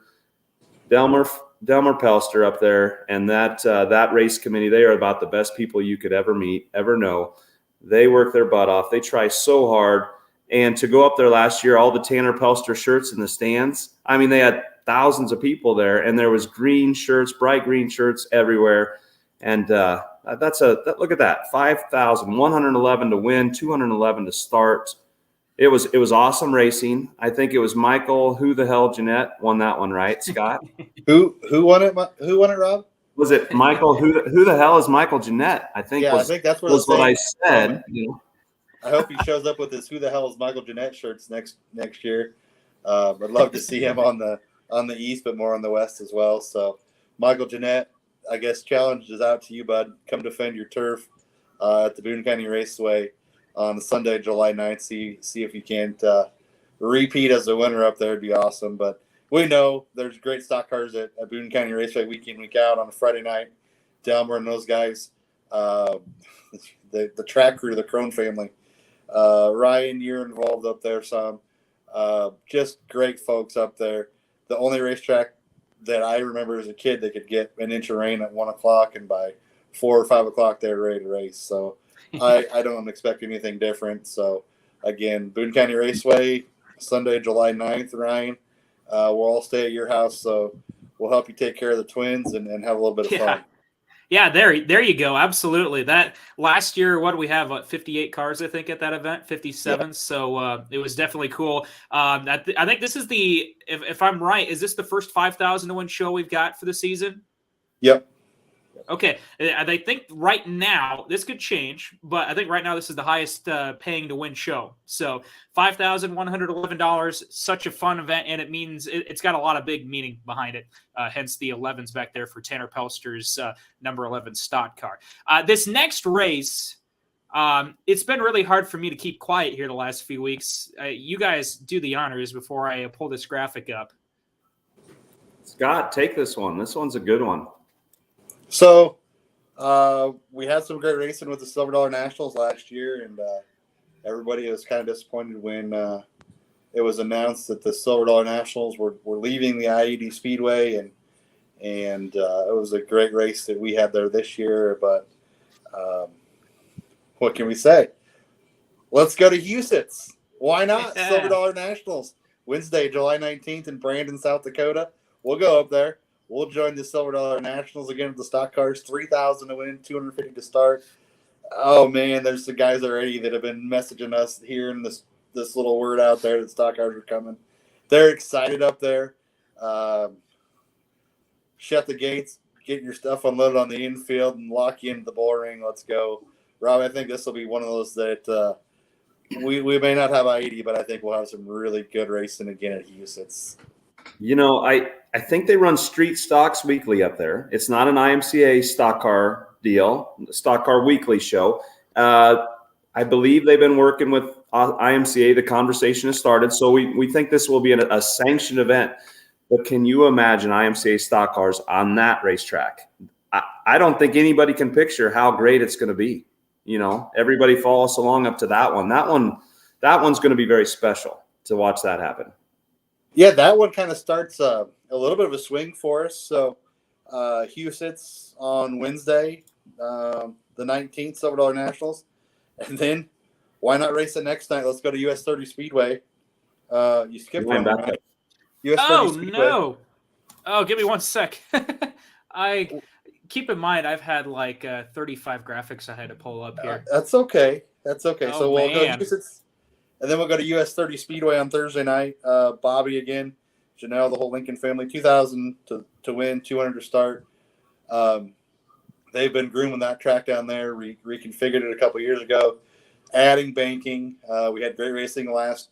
Speaker 3: Delmer Pelster up there, and that race committee, they are about the best people you could ever meet, ever know. They work their butt off. They try so hard. And to go up there last year, all the Tanner Pelster shirts in the stands, I mean, they had thousands of people there, and there was green shirts, bright green shirts everywhere. And look at that, 5,111 to win, 211 to start. It was awesome racing. I think it was Michael, who the hell, Jeanette won that one, right, Scott?
Speaker 4: Who won it? Who won it, Rob?
Speaker 3: Was it Michael? Who the hell is Michael Jeanette? I think
Speaker 4: I think that's
Speaker 3: was what I said. You know?
Speaker 4: I hope he shows up with his "Who the hell is Michael Jeanette" shirts next year. I'd love to see him on the east, but more on the west as well. So, Michael Jeanette, I guess challenge is out to you, bud. Come defend your turf at the Boone County Raceway on Sunday, July 9th. See if you can't repeat as a winner up there. It'd be awesome. But we know there's great stock cars at Boone County Raceway week in, week out on a Friday night. Delmer and those guys, the track crew, the Crone family. Ryan, you're involved up there some. Just great folks up there. The only racetrack that I remember as a kid that could get an inch of rain at 1 o'clock, and by 4 or 5 o'clock they're ready to race. So I don't expect anything different. So again, Boone County Raceway, Sunday, July 9th, Ryan. We'll all stay at your house, so we'll help you take care of the twins and have a little bit of fun.
Speaker 2: Yeah, there you go. Absolutely. That last year, what do we have? 58 cars, I think, at that event, 57. Yeah. So it was definitely cool. I think this is if I'm right, is this the first 5,000 to win show we've got for the season?
Speaker 4: Yep.
Speaker 2: Okay. I think right now, this could change, but I think right now this is the highest paying to win show. So $5,111, such a fun event, and it means it's got a lot of big meaning behind it, hence the 11s back there for Tanner Pelster's number 11 stock car. This next race, it's been really hard for me to keep quiet here the last few weeks. You guys do the honors before I pull this graphic up.
Speaker 3: Scott, take this one. This one's a good one.
Speaker 4: So we had some great racing with the Silver Dollar Nationals last year, and everybody was kind of disappointed when it was announced that the Silver Dollar Nationals were leaving the I-80 Speedway, and it was a great race that we had there this year. But what can we say? Let's go to Huset's. Why not? Yeah. Silver Dollar Nationals, Wednesday, July 19th in Brandon, South Dakota. We'll go up there. We'll join the Silver Dollar Nationals again with the stock cars. 3,000 to win, 250 to start. Oh man, there's the guys already that have been messaging us, hearing this little word out there that stock cars are coming. They're excited up there. Shut the gates, get your stuff unloaded on the infield, and lock you into the bull ring. Let's go, Rob. I think this will be one of those that we may not have I-80, but I think we'll have some really good racing again at Huset's.
Speaker 3: You know, I think they run street stocks weekly up there. It's not an IMCA stock car deal, stock car weekly show. I believe they've been working with IMCA. The conversation has started. So we think this will be a sanctioned event. But can you imagine IMCA stock cars on that racetrack? I don't think anybody can picture how great it's going to be. You know, everybody follow us along up to that one. That one's going to be very special to watch that happen.
Speaker 4: Yeah, that one kind of starts a little bit of a swing for us. So Huset's on Wednesday, the 19th, Silver Dollar Nationals. And then why not race the next night? Let's go to US 30 Speedway. You skipped one, right? US 30 Speedway.
Speaker 2: No. Oh, give me one sec. I keep in mind I've had like 35 graphics I had to pull up here.
Speaker 4: That's okay. Oh, so we'll go to Huset's. And then we'll go to US 30 Speedway on Thursday night. Bobby again, Janelle, the whole Lincoln family, 2,000 to win, 200 to start. They've been grooming that track down there, reconfigured it a couple years ago, adding banking. We had great racing last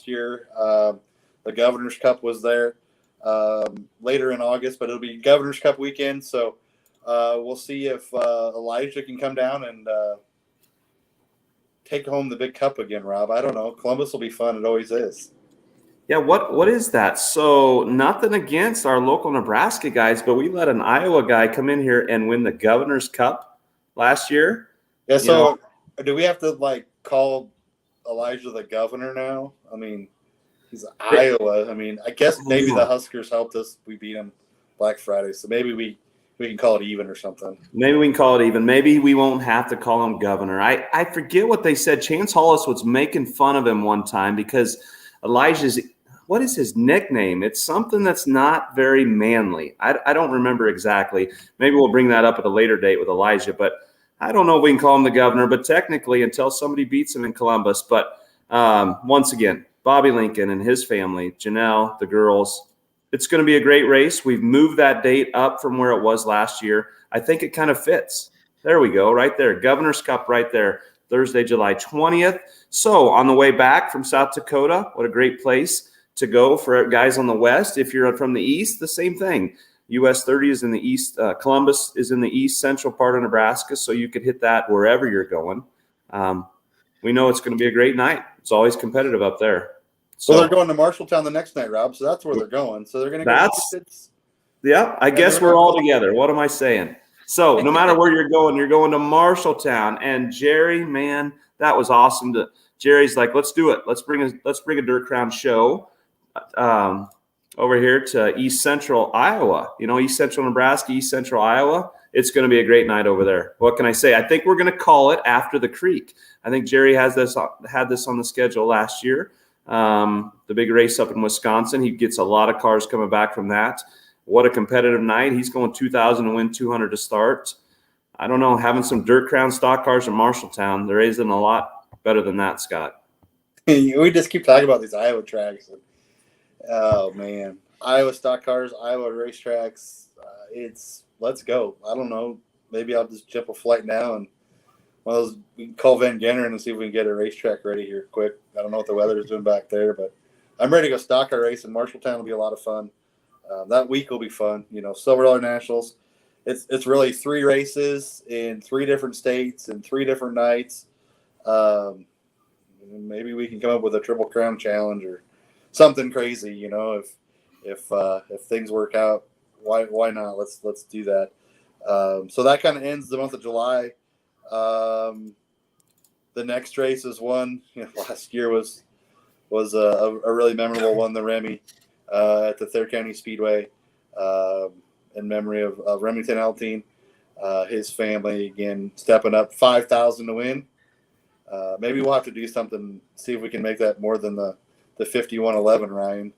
Speaker 4: year. The Governor's Cup was there later in August, but it'll be Governor's Cup weekend. So we'll see if Elijah can come down and take home the big cup again, Rob. I don't know. Columbus will be fun. It always is.
Speaker 3: Yeah, what is that? So nothing against our local Nebraska guys, but we let an Iowa guy come in here and win the Governor's Cup last year.
Speaker 4: Yeah, so do we have to, call Elijah the governor now? I mean, He's Iowa. I mean, I guess maybe the Huskers helped us. We beat them Black Friday, so maybe we can call it even or something.
Speaker 3: Maybe we can call it even. Maybe we won't have to call him governor. I forget what they said. Chance Hollis was making fun of him one time because Elijah's – what is his nickname? It's something that's not very manly. I don't remember exactly. Maybe we'll bring that up at a later date with Elijah, but I don't know if we can call him the governor, but technically until somebody beats him in Columbus. But once again, Bobby Lincoln and his family, Janelle, the girls, it's going to be a great race. We've moved that date up from where it was last year. I think it kind of fits. There we go, right there. Governor's Cup right there, Thursday, July 20th. So on the way back from South Dakota, what a great place to go for guys on the west. If you're from the east, the same thing. US 30 is in the east. Columbus is in the east central part of Nebraska, so you could hit that wherever you're going. We know it's going to be a great night. It's always competitive up there. So
Speaker 4: well, they're going to Marshalltown the next night, Rob. So that's where they're going. So they're going to go.
Speaker 3: Yeah, I guess we're all together. What am I saying? So no matter where you're going to Marshalltown. And Jerry, man, that was awesome. Jerry's like, let's do it. Let's bring a Dirt Crown show over here to East Central Iowa. East Central Nebraska, East Central Iowa. It's going to be a great night over there. What can I say? I think we're going to call it After the Creek. I think Jerry had this on the schedule last year. The big race up in Wisconsin. He gets a lot of cars coming back from that. What a competitive night. He's going 2,000 to win 200 to start. I don't know, having some Dirt Crown stock cars in Marshalltown, there isn't a lot better than that, Scott.
Speaker 4: We just keep talking about these Iowa tracks. Oh, man. Iowa stock cars, Iowa racetracks. Let's go. I don't know. Maybe I'll just jump a flight now and we can call Van Generen and see if we can get a racetrack ready here quick. I don't know what the weather is doing back there, but I'm ready to go stock car race in Marshalltown. Will be a lot of fun. That week will be fun. Silver Dollar Nationals. It's really 3 races in 3 different states and 3 different nights. Maybe we can come up with a Triple Crown challenge or something crazy. If things work out, why not? Let's do that. So that kind of ends the month of July. The next race is one. Last year was a really memorable one, the Remy at the Thayer County Speedway, in memory of Remington Altine, his family again stepping up 5,000 to win. Maybe we'll have to do something, see if we can make that more than the 5111, Ryan.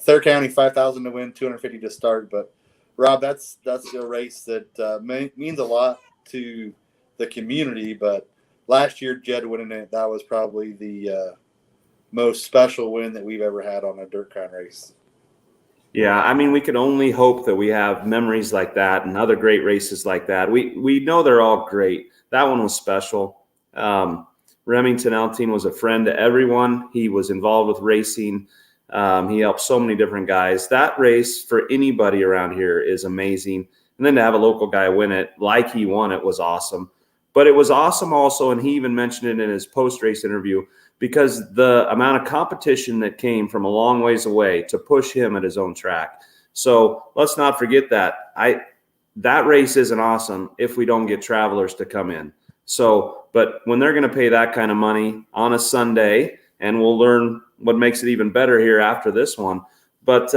Speaker 4: Thayer County 5,000 to win, 250 to start. But Rob, that's a race that means a lot to the community. But last year, Jed winning it, that was probably the most special win that we've ever had on a Dirt Crown race.
Speaker 3: Yeah, I mean, we can only hope that we have memories like that and other great races like that. We know they're all great. That one was special. Remington Altine was a friend to everyone. He was involved with racing. He helped so many different guys. That race for anybody around here is amazing. And then to have a local guy win it like he won it was awesome. But it was awesome also, and he even mentioned it in his post-race interview, because the amount of competition that came from a long ways away to push him at his own track. So let's not forget that. That race isn't awesome if we don't get travelers to come in. So, but when they're going to pay that kind of money on a Sunday, and we'll learn what makes it even better here after this one. But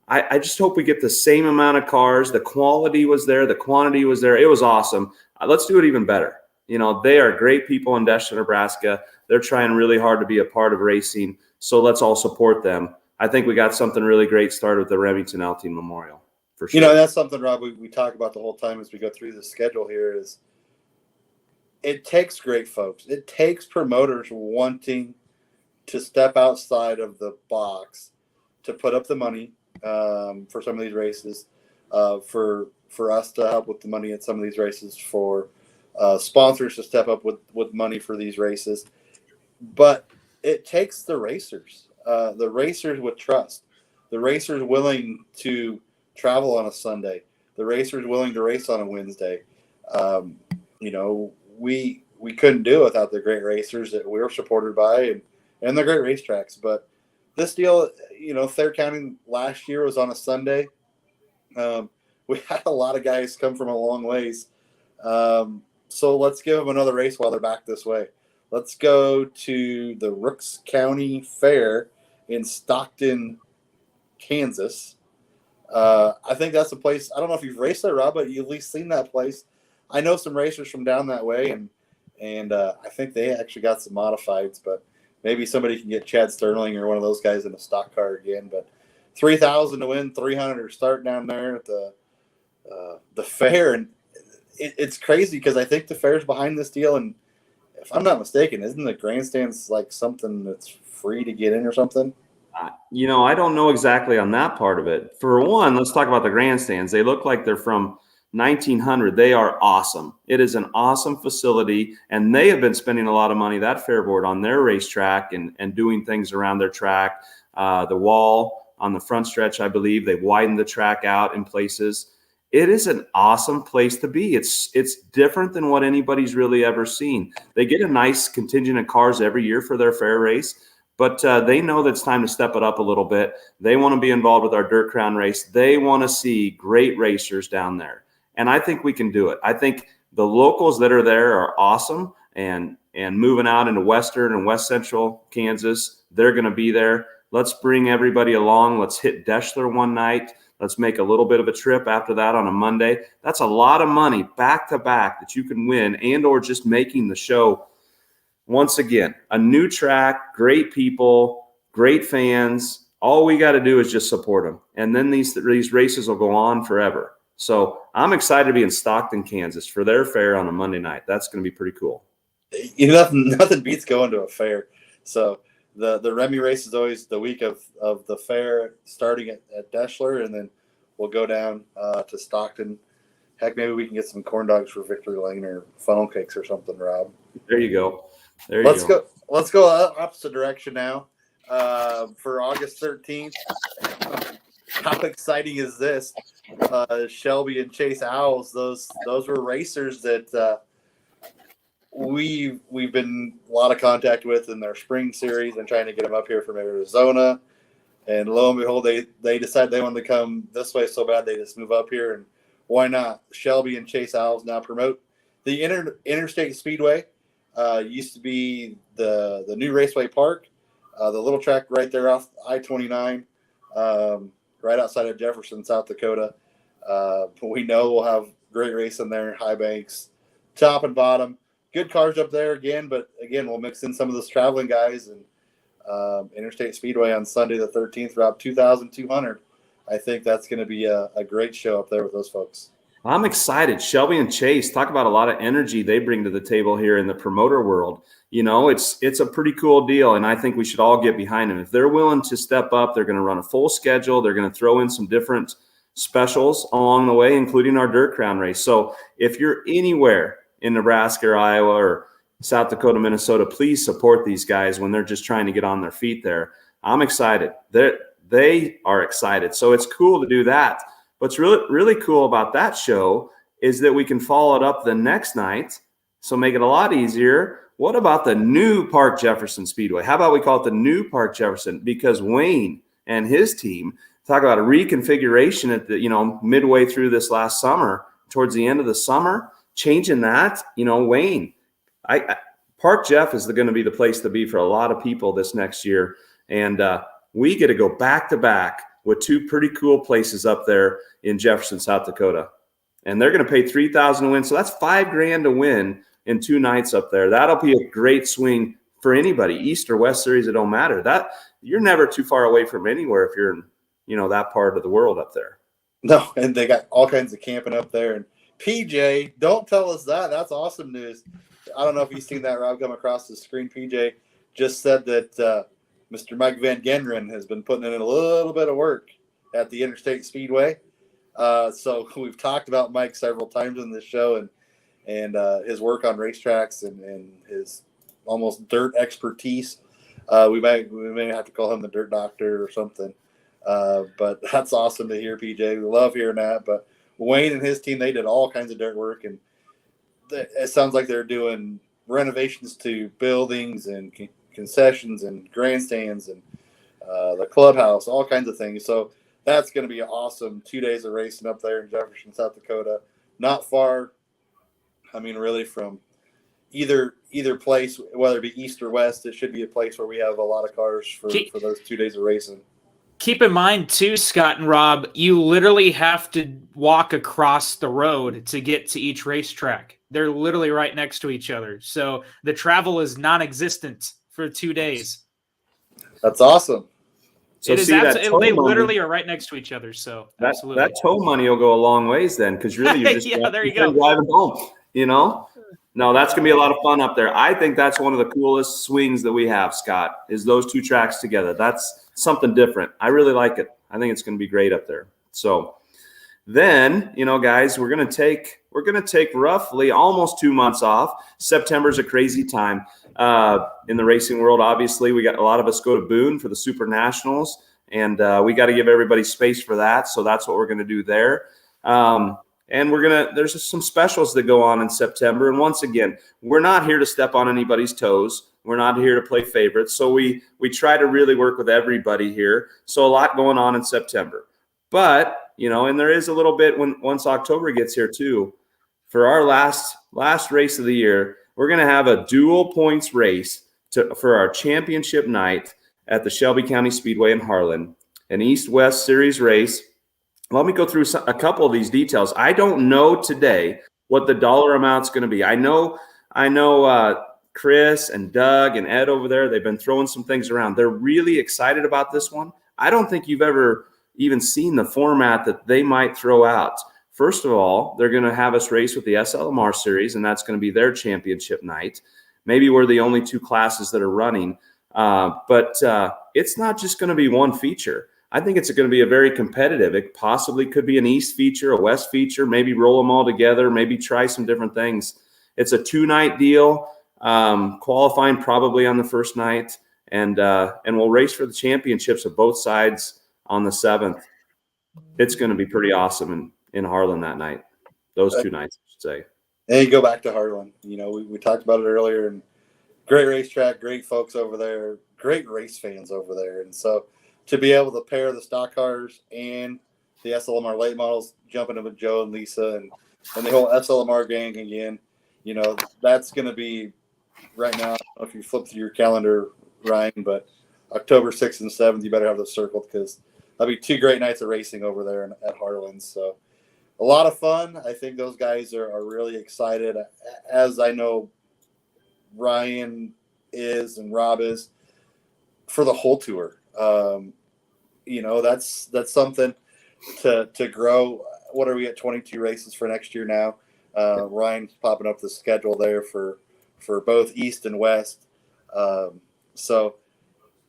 Speaker 3: I just hope we get the same amount of cars. The quality was there. The quantity was there. It was awesome. Let's do it even better. They are great people in Deshton, Nebraska. They're trying really hard to be a part of racing. So let's all support them. I think we got something really great started with the Remington Altine Memorial, for sure.
Speaker 4: That's something, Rob, we talk about the whole time as we go through the schedule here is it takes great folks. It takes promoters wanting to step outside of the box to put up the money for some of these races, for us to help with the money at some of these races, for sponsors to step up with money for these races. But it takes the racers with trust, the racers willing to travel on a Sunday, the racers willing to race on a Wednesday. We couldn't do it without the great racers that we were supported by and the great racetracks. But this deal, Thayer County last year was on a Sunday. We had a lot of guys come from a long ways. So let's give them another race while they're back this way. Let's go to the Rooks County Fair in Stockton, Kansas. I think that's a place. I don't know if you've raced there, Rob, but you've at least seen that place. I know some racers from down that way, and I think they actually got some modifieds, but maybe somebody can get Chad Sterling or one of those guys in a stock car again. But 3,000 to win, 300 to start down there at the fair, and it's crazy because I think the fair's behind this deal, and if I'm not mistaken, isn't the grandstands like something that's free to get in or something?
Speaker 3: I don't know exactly on that part of it. For one, let's talk about the grandstands. They look like they're from 1900. They are awesome. It is an awesome facility, and they have been spending a lot of money, that fair board, on their racetrack and doing things around their track. The wall on the front stretch, I believe, they've widened the track out in places. It is an awesome place to be. It's different than what anybody's really ever seen. They get a nice contingent of cars every year for their fair race, but they know that it's time to step it up a little bit. They want to be involved with our Dirt Crown race. They want to see great racers down there, and I think we can do it. I think the locals that are there are awesome, and moving out into western and west central Kansas, they're going to be there. Let's bring everybody along. Let's hit Deschler one night. Let's make a little bit of a trip after that on a Monday. That's a lot of money back to back that you can win, and or just making the show. Once again, a new track, great people, great fans. All we got to do is just support them. And then these races will go on forever. So I'm excited to be in Stockton, Kansas for their fair on a Monday night. That's going to be pretty cool.
Speaker 4: Nothing beats going to a fair. So the Remy race is always the week of the fair, starting at Deschler, and then we'll go down to Stockton. Heck, maybe we can get some corn dogs for Victory Lane or funnel cakes or something, Rob.
Speaker 3: There you go.
Speaker 4: Let's go opposite direction now. For August 13th. How exciting is this? Shelby and Chase Owls. Those were racers that we've been a lot of contact with in their spring series and trying to get them up here from Arizona. And lo and behold, they decided they wanted to come this way so bad they just move up here. And why not? Shelby and Chase Owls now promote the Interstate Speedway. Used to be the new Raceway Park, the little track right there off I-29, right outside of Jefferson, South Dakota. We know we'll have great racing there, high banks, top and bottom. Good cars up there again, but again, we'll mix in some of those traveling guys. And Interstate Speedway on Sunday the 13th, Rob, 2,200. I think that's going to be a great show up there with those folks.
Speaker 3: I'm excited. Shelby and Chase, talk about a lot of energy they bring to the table here in the promoter world. It's a pretty cool deal, and I think we should all get behind them. If they're willing to step up, they're going to run a full schedule. They're going to throw in some different specials along the way, including our Dirt Crown race. So if you're anywhere in Nebraska or Iowa or South Dakota, Minnesota, please support these guys when they're just trying to get on their feet there. I'm excited. They are excited. So it's cool to do that. What's really, really cool about that show is that we can follow it up the next night, so make it a lot easier. What about the new Park Jefferson Speedway? How about we call it the new Park Jefferson? Because Wayne and his team talk about a reconfiguration at the midway through this last summer, towards the end of the summer, changing that. Wayne, Park Jeff is going to be the place to be for a lot of people this next year, and we get to go back to back with two pretty cool places up there in Jefferson, South Dakota. And they're going to pay $3,000 to win. So that's $5,000 to win in 2 nights up there. That'll be a great swing for anybody, East or West Series. It don't matter. That you're never too far away from anywhere if you're in, that part of the world up there.
Speaker 4: No, and they got all kinds of camping up there. And PJ, don't tell us that. That's awesome news. I don't know if you've seen that, Rob, come across the screen. PJ just said that Mr. Mike Van Gendren has been putting in a little bit of work at the Interstate Speedway. So we've talked about Mike several times in this show and his work on racetracks and his almost dirt expertise. We may have to call him the dirt doctor or something. But that's awesome to hear, PJ. We love hearing that. But Wayne and his team, they did all kinds of dirt work. And it sounds like they're doing renovations to buildings and concessions and grandstands and the clubhouse, all kinds of things. So that's going to be awesome. 2 days of racing up there in Jefferson, South Dakota. Not far, really, from either place, whether it be east or west, it should be a place where we have a lot of cars for those 2 days of racing.
Speaker 2: Keep in mind, too, Scott and Rob, you literally have to walk across the road to get to each racetrack. They're literally right next to each other. So the travel is non-existent for 2 days.
Speaker 4: That's awesome.
Speaker 3: So
Speaker 2: It is
Speaker 3: see,
Speaker 2: absolutely, they literally are right next to each other. So absolutely.
Speaker 3: That tow money will go a long ways then, because really you're just
Speaker 2: there you go.
Speaker 3: driving home, you know? No, that's going to be a lot of fun up there. I think that's one of the coolest swings that we have, Scott, is those 2 tracks together. That's something different. I really like it. I think it's going to be great up there. So then, guys, we're going to take roughly almost 2 months off. September's a crazy time in the racing world. Obviously, we got a lot of us go to Boone for the Super Nationals, and we got to give everybody space for that. So that's what we're going to do there. And there's some specials that go on in September. And once again, we're not here to step on anybody's toes. We're not here to play favorites. So we try to really work with everybody here. So a lot going on in September. But, and there is a little bit once October gets here too. For our last race of the year, we're going to have a dual points race for our championship night at the Shelby County Speedway in Harlan, an East-West Series race. Let me go through a couple of these details. I don't know today what the dollar amount's going to be. I know Chris and Doug and Ed over there, they've been throwing some things around. They're really excited about this one. I don't think you've ever even seen the format that they might throw out. First of all, they're going to have us race with the SLMR series, and that's going to be their championship night. Maybe we're the only 2 classes that are running, but it's not just going to be one feature. I think it's going to be a very competitive. It possibly could be an East feature, a West feature, maybe roll them all together, maybe try some different things. It's a 2-night deal, qualifying probably on the first night, and we'll race for the championships of both sides on the 7th. It's going to be pretty awesome in Harlan that night, those 2 nights, I should say.
Speaker 4: And you go back to Harlan. We talked about it earlier, and great racetrack, great folks over there, great race fans over there. And so to be able to pair the stock cars and the SLMR late models, jumping in with Joe and Lisa and the whole SLMR gang again, that's going to be right now. I don't know if you flip through your calendar, Ryan, but October 6th and 7th, you better have those circled, because that'll be 2 great nights of racing over there at Harlan. So a lot of fun. I think those guys are really excited, as I know Ryan is and Rob is, for the whole tour. That's something to grow. What are we at, 22 races for next year now? Ryan's popping up the schedule there for both East and West. So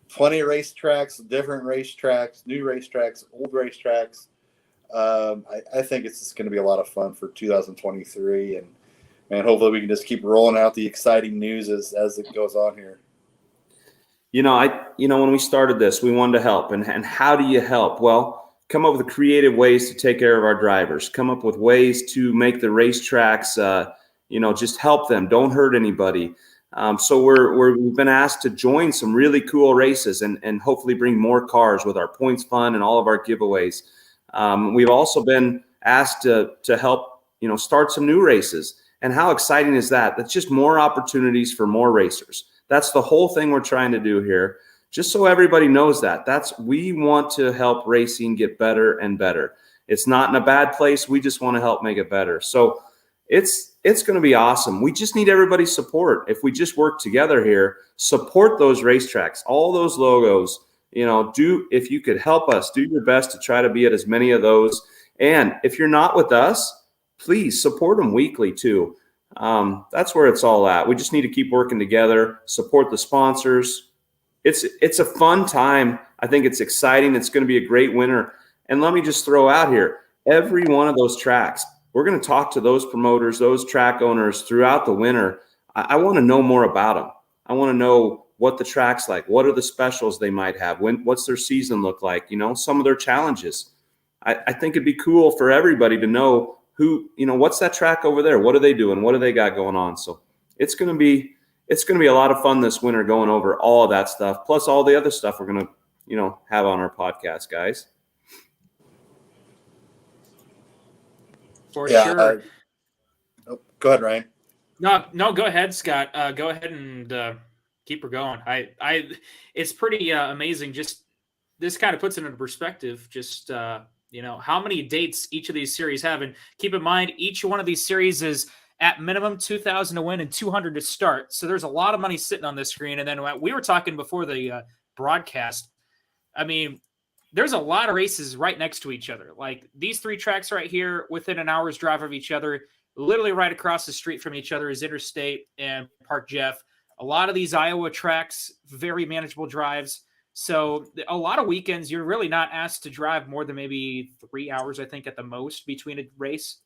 Speaker 4: plenty of racetracks, different racetracks, new racetracks, old racetracks. I think it's just going to be a lot of fun for 2023, and hopefully we can just keep rolling out the exciting news as it goes on here.
Speaker 3: When we started this, we wanted to help. And how do you help? Well, come up with creative ways to take care of our drivers. Come up with ways to make the racetracks, just help them. Don't hurt anybody. So we've been asked to join some really cool races and hopefully bring more cars with our points fund and all of our giveaways. We've also been asked to help, start some new races. And how exciting is that? That's just more opportunities for more racers. That's the whole thing we're trying to do here. Just so everybody knows that. We want to help racing get better and better. It's not in a bad place. We just want to help make it better. So it's going to be awesome. We just need everybody's support. If we just work together here, support those racetracks, all those logos, if you could help us, do your best to try to be at as many of those. And if you're not with us, please support them weekly too. That's where it's all at. We just need to keep working together, support the sponsors. It's a fun time. I think it's exciting. It's going to be a great winter. And let me just throw out here, every one of those tracks, we're going to talk to those promoters, those track owners throughout the winter. I want to know more about them. I want to know what the track's like. What are the specials they might have? What's their season look like? Some of their challenges. I think it'd be cool for everybody to know what's that track over there? What are they doing? What do they got going on? So it's going to be a lot of fun this winter going over all of that stuff, plus all the other stuff we're going to, have on our podcast, guys.
Speaker 2: For sure.
Speaker 4: Go ahead, Ryan.
Speaker 2: No, go ahead, Scott. Go ahead and keep her going. It's pretty amazing. Just this kind of puts it into perspective. Just how many dates each of these series have, and keep in mind each one of these series is at minimum 2,000 to win and 200 to start. So there's a lot of money sitting on this screen. And then we were talking before the broadcast. I mean, there's a lot of races right next to each other. Like these three tracks right here, within an hour's drive of each other. Literally right across the street from each other is Interstate and Park Jeff. A lot of these Iowa tracks, very manageable drives. So a lot of weekends, you're really not asked to drive more than maybe 3 hours, I think, at the most between a race.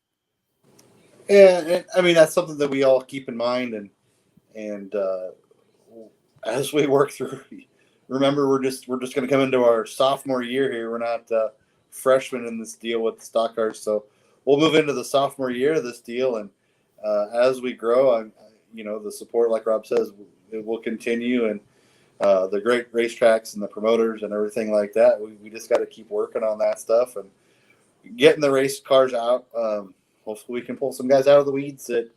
Speaker 4: Yeah, I mean, that's something that we all keep in mind. And as we work through, remember, we're just going to come into our sophomore year here. We're not freshmen in this deal with the stock cars. So we'll move into the sophomore year of this deal. And as we grow, the support, like Rob says, it will continue. And the great racetracks and the promoters and everything like that, we just got to keep working on that stuff and getting the race cars out. Hopefully we can pull some guys out of the weeds that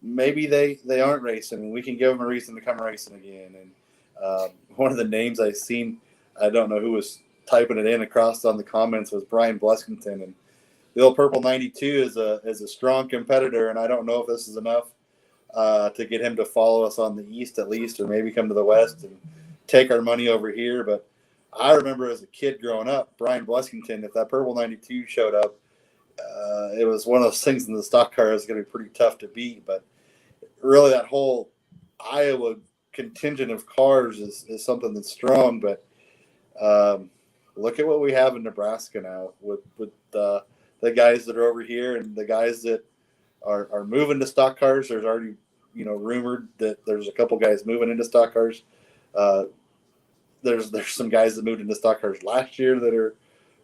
Speaker 4: maybe they aren't racing, and we can give them a reason to come racing again. And one of the names I seen, I don't know who was typing it in across on the comments, was Brian Bleskington. And the old Purple 92 is a strong competitor, and I don't know if this is enough to get him to follow us on the East at least, or maybe come to the West and take our money over here. But I remember as a kid growing up, Brian Bleskington, if that Purple 92 showed up, it was one of those things in the stock car is going to be pretty tough to beat. But really that whole Iowa contingent of cars is something that's strong. But look at what we have in Nebraska now with the guys that are over here and the guys that are moving to stock cars. There's already, rumored that there's a couple guys moving into stock cars. There's some guys that moved into stock cars last year that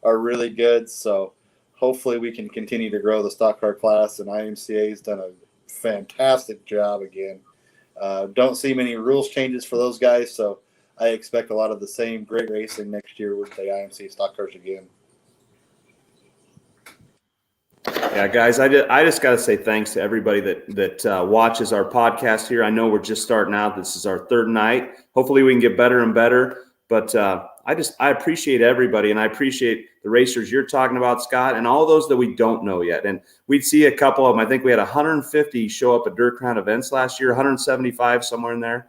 Speaker 4: are really good. So hopefully we can continue to grow the stock car class, and IMCA has done a fantastic job again. Don't see many rules changes for those guys, so I expect a lot of the same great racing next year with the IMCA stock cars again.
Speaker 3: Yeah, guys, I just got to say thanks to everybody that watches our podcast here. I know we're just starting out. This is our third night. Hopefully we can get better and better. But I appreciate everybody, and I appreciate the racers you're talking about, Scott, and all those that we don't know yet. And we'd see a couple of them. I think we had 150 show up at Dirt Crown events last year, 175 somewhere in there.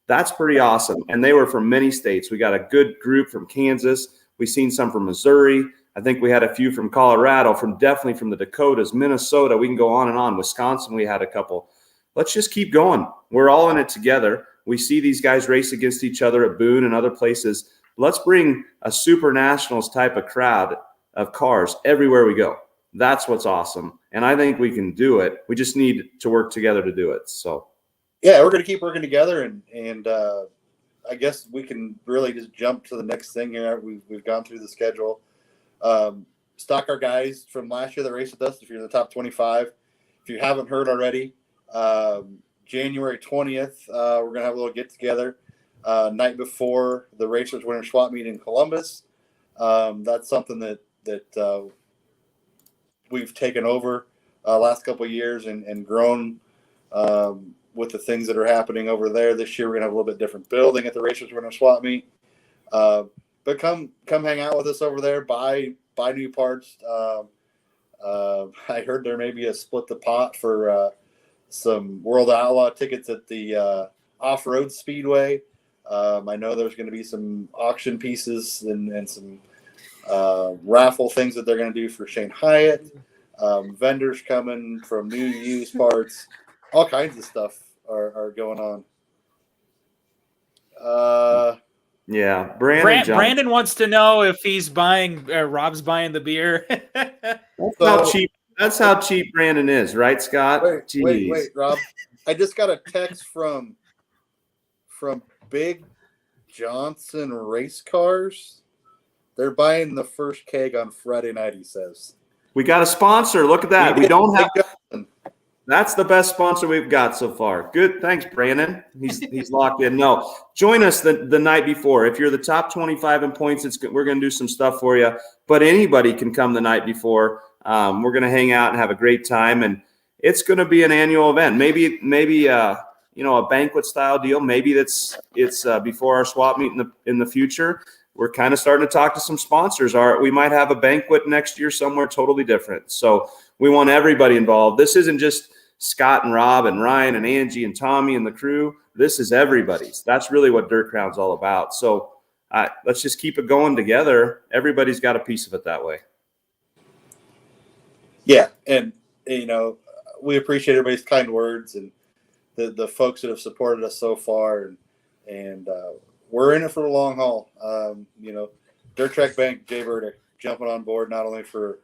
Speaker 3: That's pretty awesome. And they were from many states. We got a good group from Kansas. We've seen some from Missouri. I think we had a few from Colorado, definitely from the Dakotas, Minnesota. We can go on and on. Wisconsin, we had a couple. Let's just keep going. We're all in it together. We see these guys race against each other at Boone and other places. Let's bring a Super Nationals type of crowd of cars everywhere we go. That's what's awesome. And I think we can do it. We just need to work together to do it. So,
Speaker 4: yeah, we're going to keep working together. And I guess we can really just jump to the next thing here. We've gone through the schedule. Stock car guys from last year that raced with us, if you're in the top 25, if you haven't heard already, January 20th, we're going to have a little get-together night before the Racers Winter Swap Meet in Columbus. That's something that we've taken over last couple of years and grown with the things that are happening over there. This year we're going to have a little bit different building at the Racers Winter Swap Meet. But come hang out with us over there, buy new parts. I heard there may be a split the pot for some World Outlaw tickets at the off-road speedway. I know there's going to be some auction pieces and some raffle things that they're going to do for Shane Hyatt. Vendors coming from new used parts. All kinds of stuff are going on.
Speaker 3: Yeah,
Speaker 2: Brandon wants to know if he's buying. Rob's buying the beer.
Speaker 3: That's how cheap Brandon is, right, Scott?
Speaker 4: Wait, Rob. I just got a text from Big Johnson Race Cars. They're buying the first keg on Friday night, he says.
Speaker 3: We got a sponsor. Look at that. We don't have. That's the best sponsor we've got so far. Good. Thanks, Brandon. He's locked in. No, join us the night before. If you're the top 25 in points, we're going to do some stuff for you. But anybody can come the night before. We're going to hang out and have a great time. And it's going to be an annual event. Maybe a banquet style deal. Maybe it's before our swap meet in the future. We're kind of starting to talk to some sponsors. We might have a banquet next year somewhere totally different. So we want everybody involved. This isn't just Scott and Rob and Ryan and Angie and Tommy and the crew. This is everybody's. That's really what Dirt Crown's all about. So let's just keep it going together. Everybody's got a piece of it that way.
Speaker 4: Yeah, and we appreciate everybody's kind words and the folks that have supported us so far, and we're in it for the long haul. Dirt Track Bank, Jay Burdick, jumping on board not only for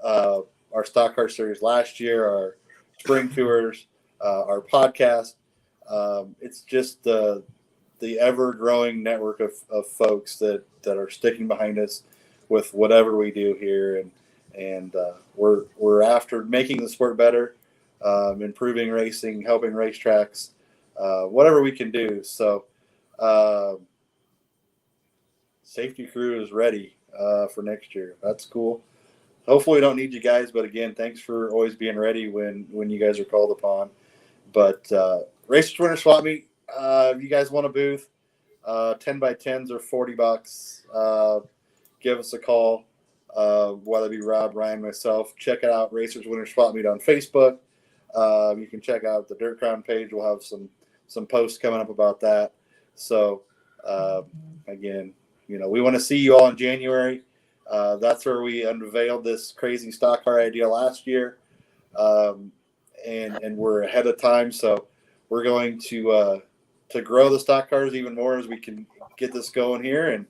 Speaker 4: our stock car series last year, our spring tours, our podcast. It's just the ever-growing network of folks that are sticking behind us with whatever we do here, and we're after making the sport better, improving racing, helping racetracks, whatever we can do. So safety crew is ready for next year. That's cool. Hopefully we don't need you guys, but again, thanks for always being ready when you guys are called upon. But Racers Winter Swap Meet, if you guys want a booth, 10x10s are $40. Give us a call, whether it be Rob, Ryan, myself. Check out Racers Winter Swap Meet on Facebook. You can check out the Dirt Crown page. We'll have some posts coming up about that. So again, we want to see you all in January. That's where we unveiled this crazy stock car idea last year, and we're ahead of time. So we're going to grow the stock cars even more as we can get this going here.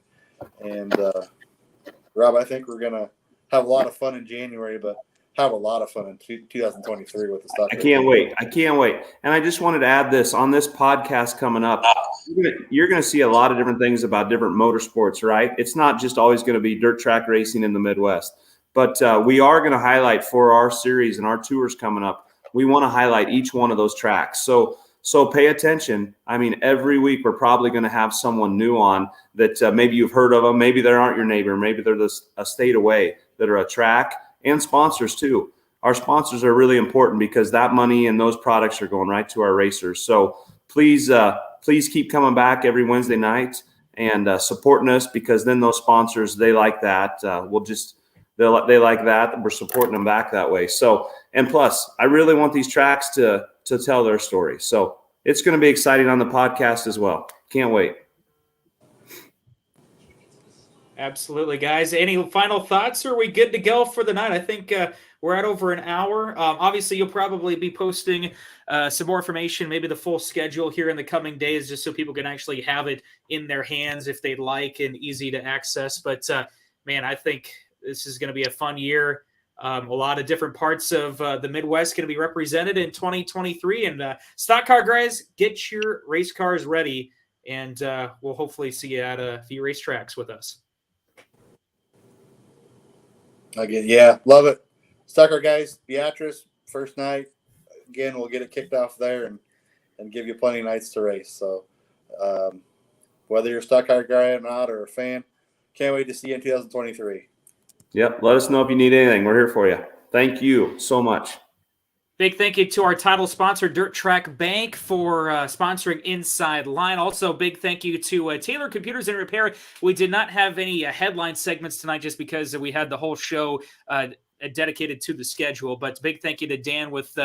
Speaker 4: And Rob, I think we're gonna have a lot of fun in January, but have a lot of fun in 2023 with the stock.
Speaker 3: I can't wait. And I just wanted to add this on this podcast coming up. You're going to see a lot of different things about different motorsports, right? It's not just always going to be dirt track racing in the Midwest, but we are going to highlight for our series and our tours coming up. We want to highlight each one of those tracks. So pay attention. I mean, every week we're probably going to have someone new on that maybe you've heard of them. Maybe they aren't your neighbor. Maybe they're a state away that are a track. And sponsors too. Our sponsors are really important because that money and those products are going right to our racers. So please keep coming back every Wednesday night and supporting us, because then those sponsors, they like that. They like that. We're supporting them back that way. So, and plus, I really want these tracks to tell their story. So it's going to be exciting on the podcast as well. Can't wait.
Speaker 2: Absolutely, guys. Any final thoughts, or are we good to go for the night? I think we're at over an hour. Obviously, you'll probably be posting some more information, maybe the full schedule here in the coming days, just so people can actually have it in their hands if they'd like and easy to access. But, man, I think this is going to be a fun year. A lot of different parts of the Midwest going to be represented in 2023. And stock car guys, get your race cars ready, and we'll hopefully see you at a few racetracks with us.
Speaker 4: Again, yeah, love it. Stock car guys, Beatrice, first night. Again, we'll get it kicked off there and give you plenty of nights to race. So whether you're a stock car guy or not, or a fan, can't wait to see you in 2023.
Speaker 3: Yep. Let us know if you need anything. We're here for you. Thank you so much.
Speaker 2: Big thank you to our title sponsor, Dirt Track Bank, for sponsoring Inside Line. Also, big thank you to Taylor Computers and Repair. We did not have any headline segments tonight just because we had the whole show dedicated to the schedule. But big thank you to Dan with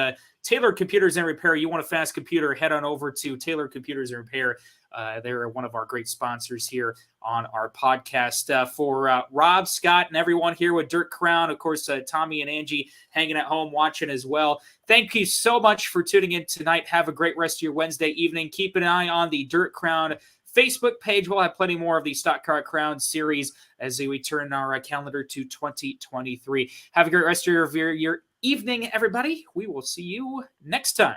Speaker 2: Taylor Computers and Repair. You want a fast computer, head on over to Taylor Computers and Repair. They're one of our great sponsors here on our podcast. For Rob, Scott, and everyone here with Dirt Crown, of course, Tommy and Angie hanging at home watching as well. Thank you so much for tuning in tonight. Have a great rest of your Wednesday evening. Keep an eye on the Dirt Crown Facebook page. We'll have plenty more of the Stock Car Crown series as we turn our calendar to 2023. Have a great rest of your evening, everybody. We will see you next time.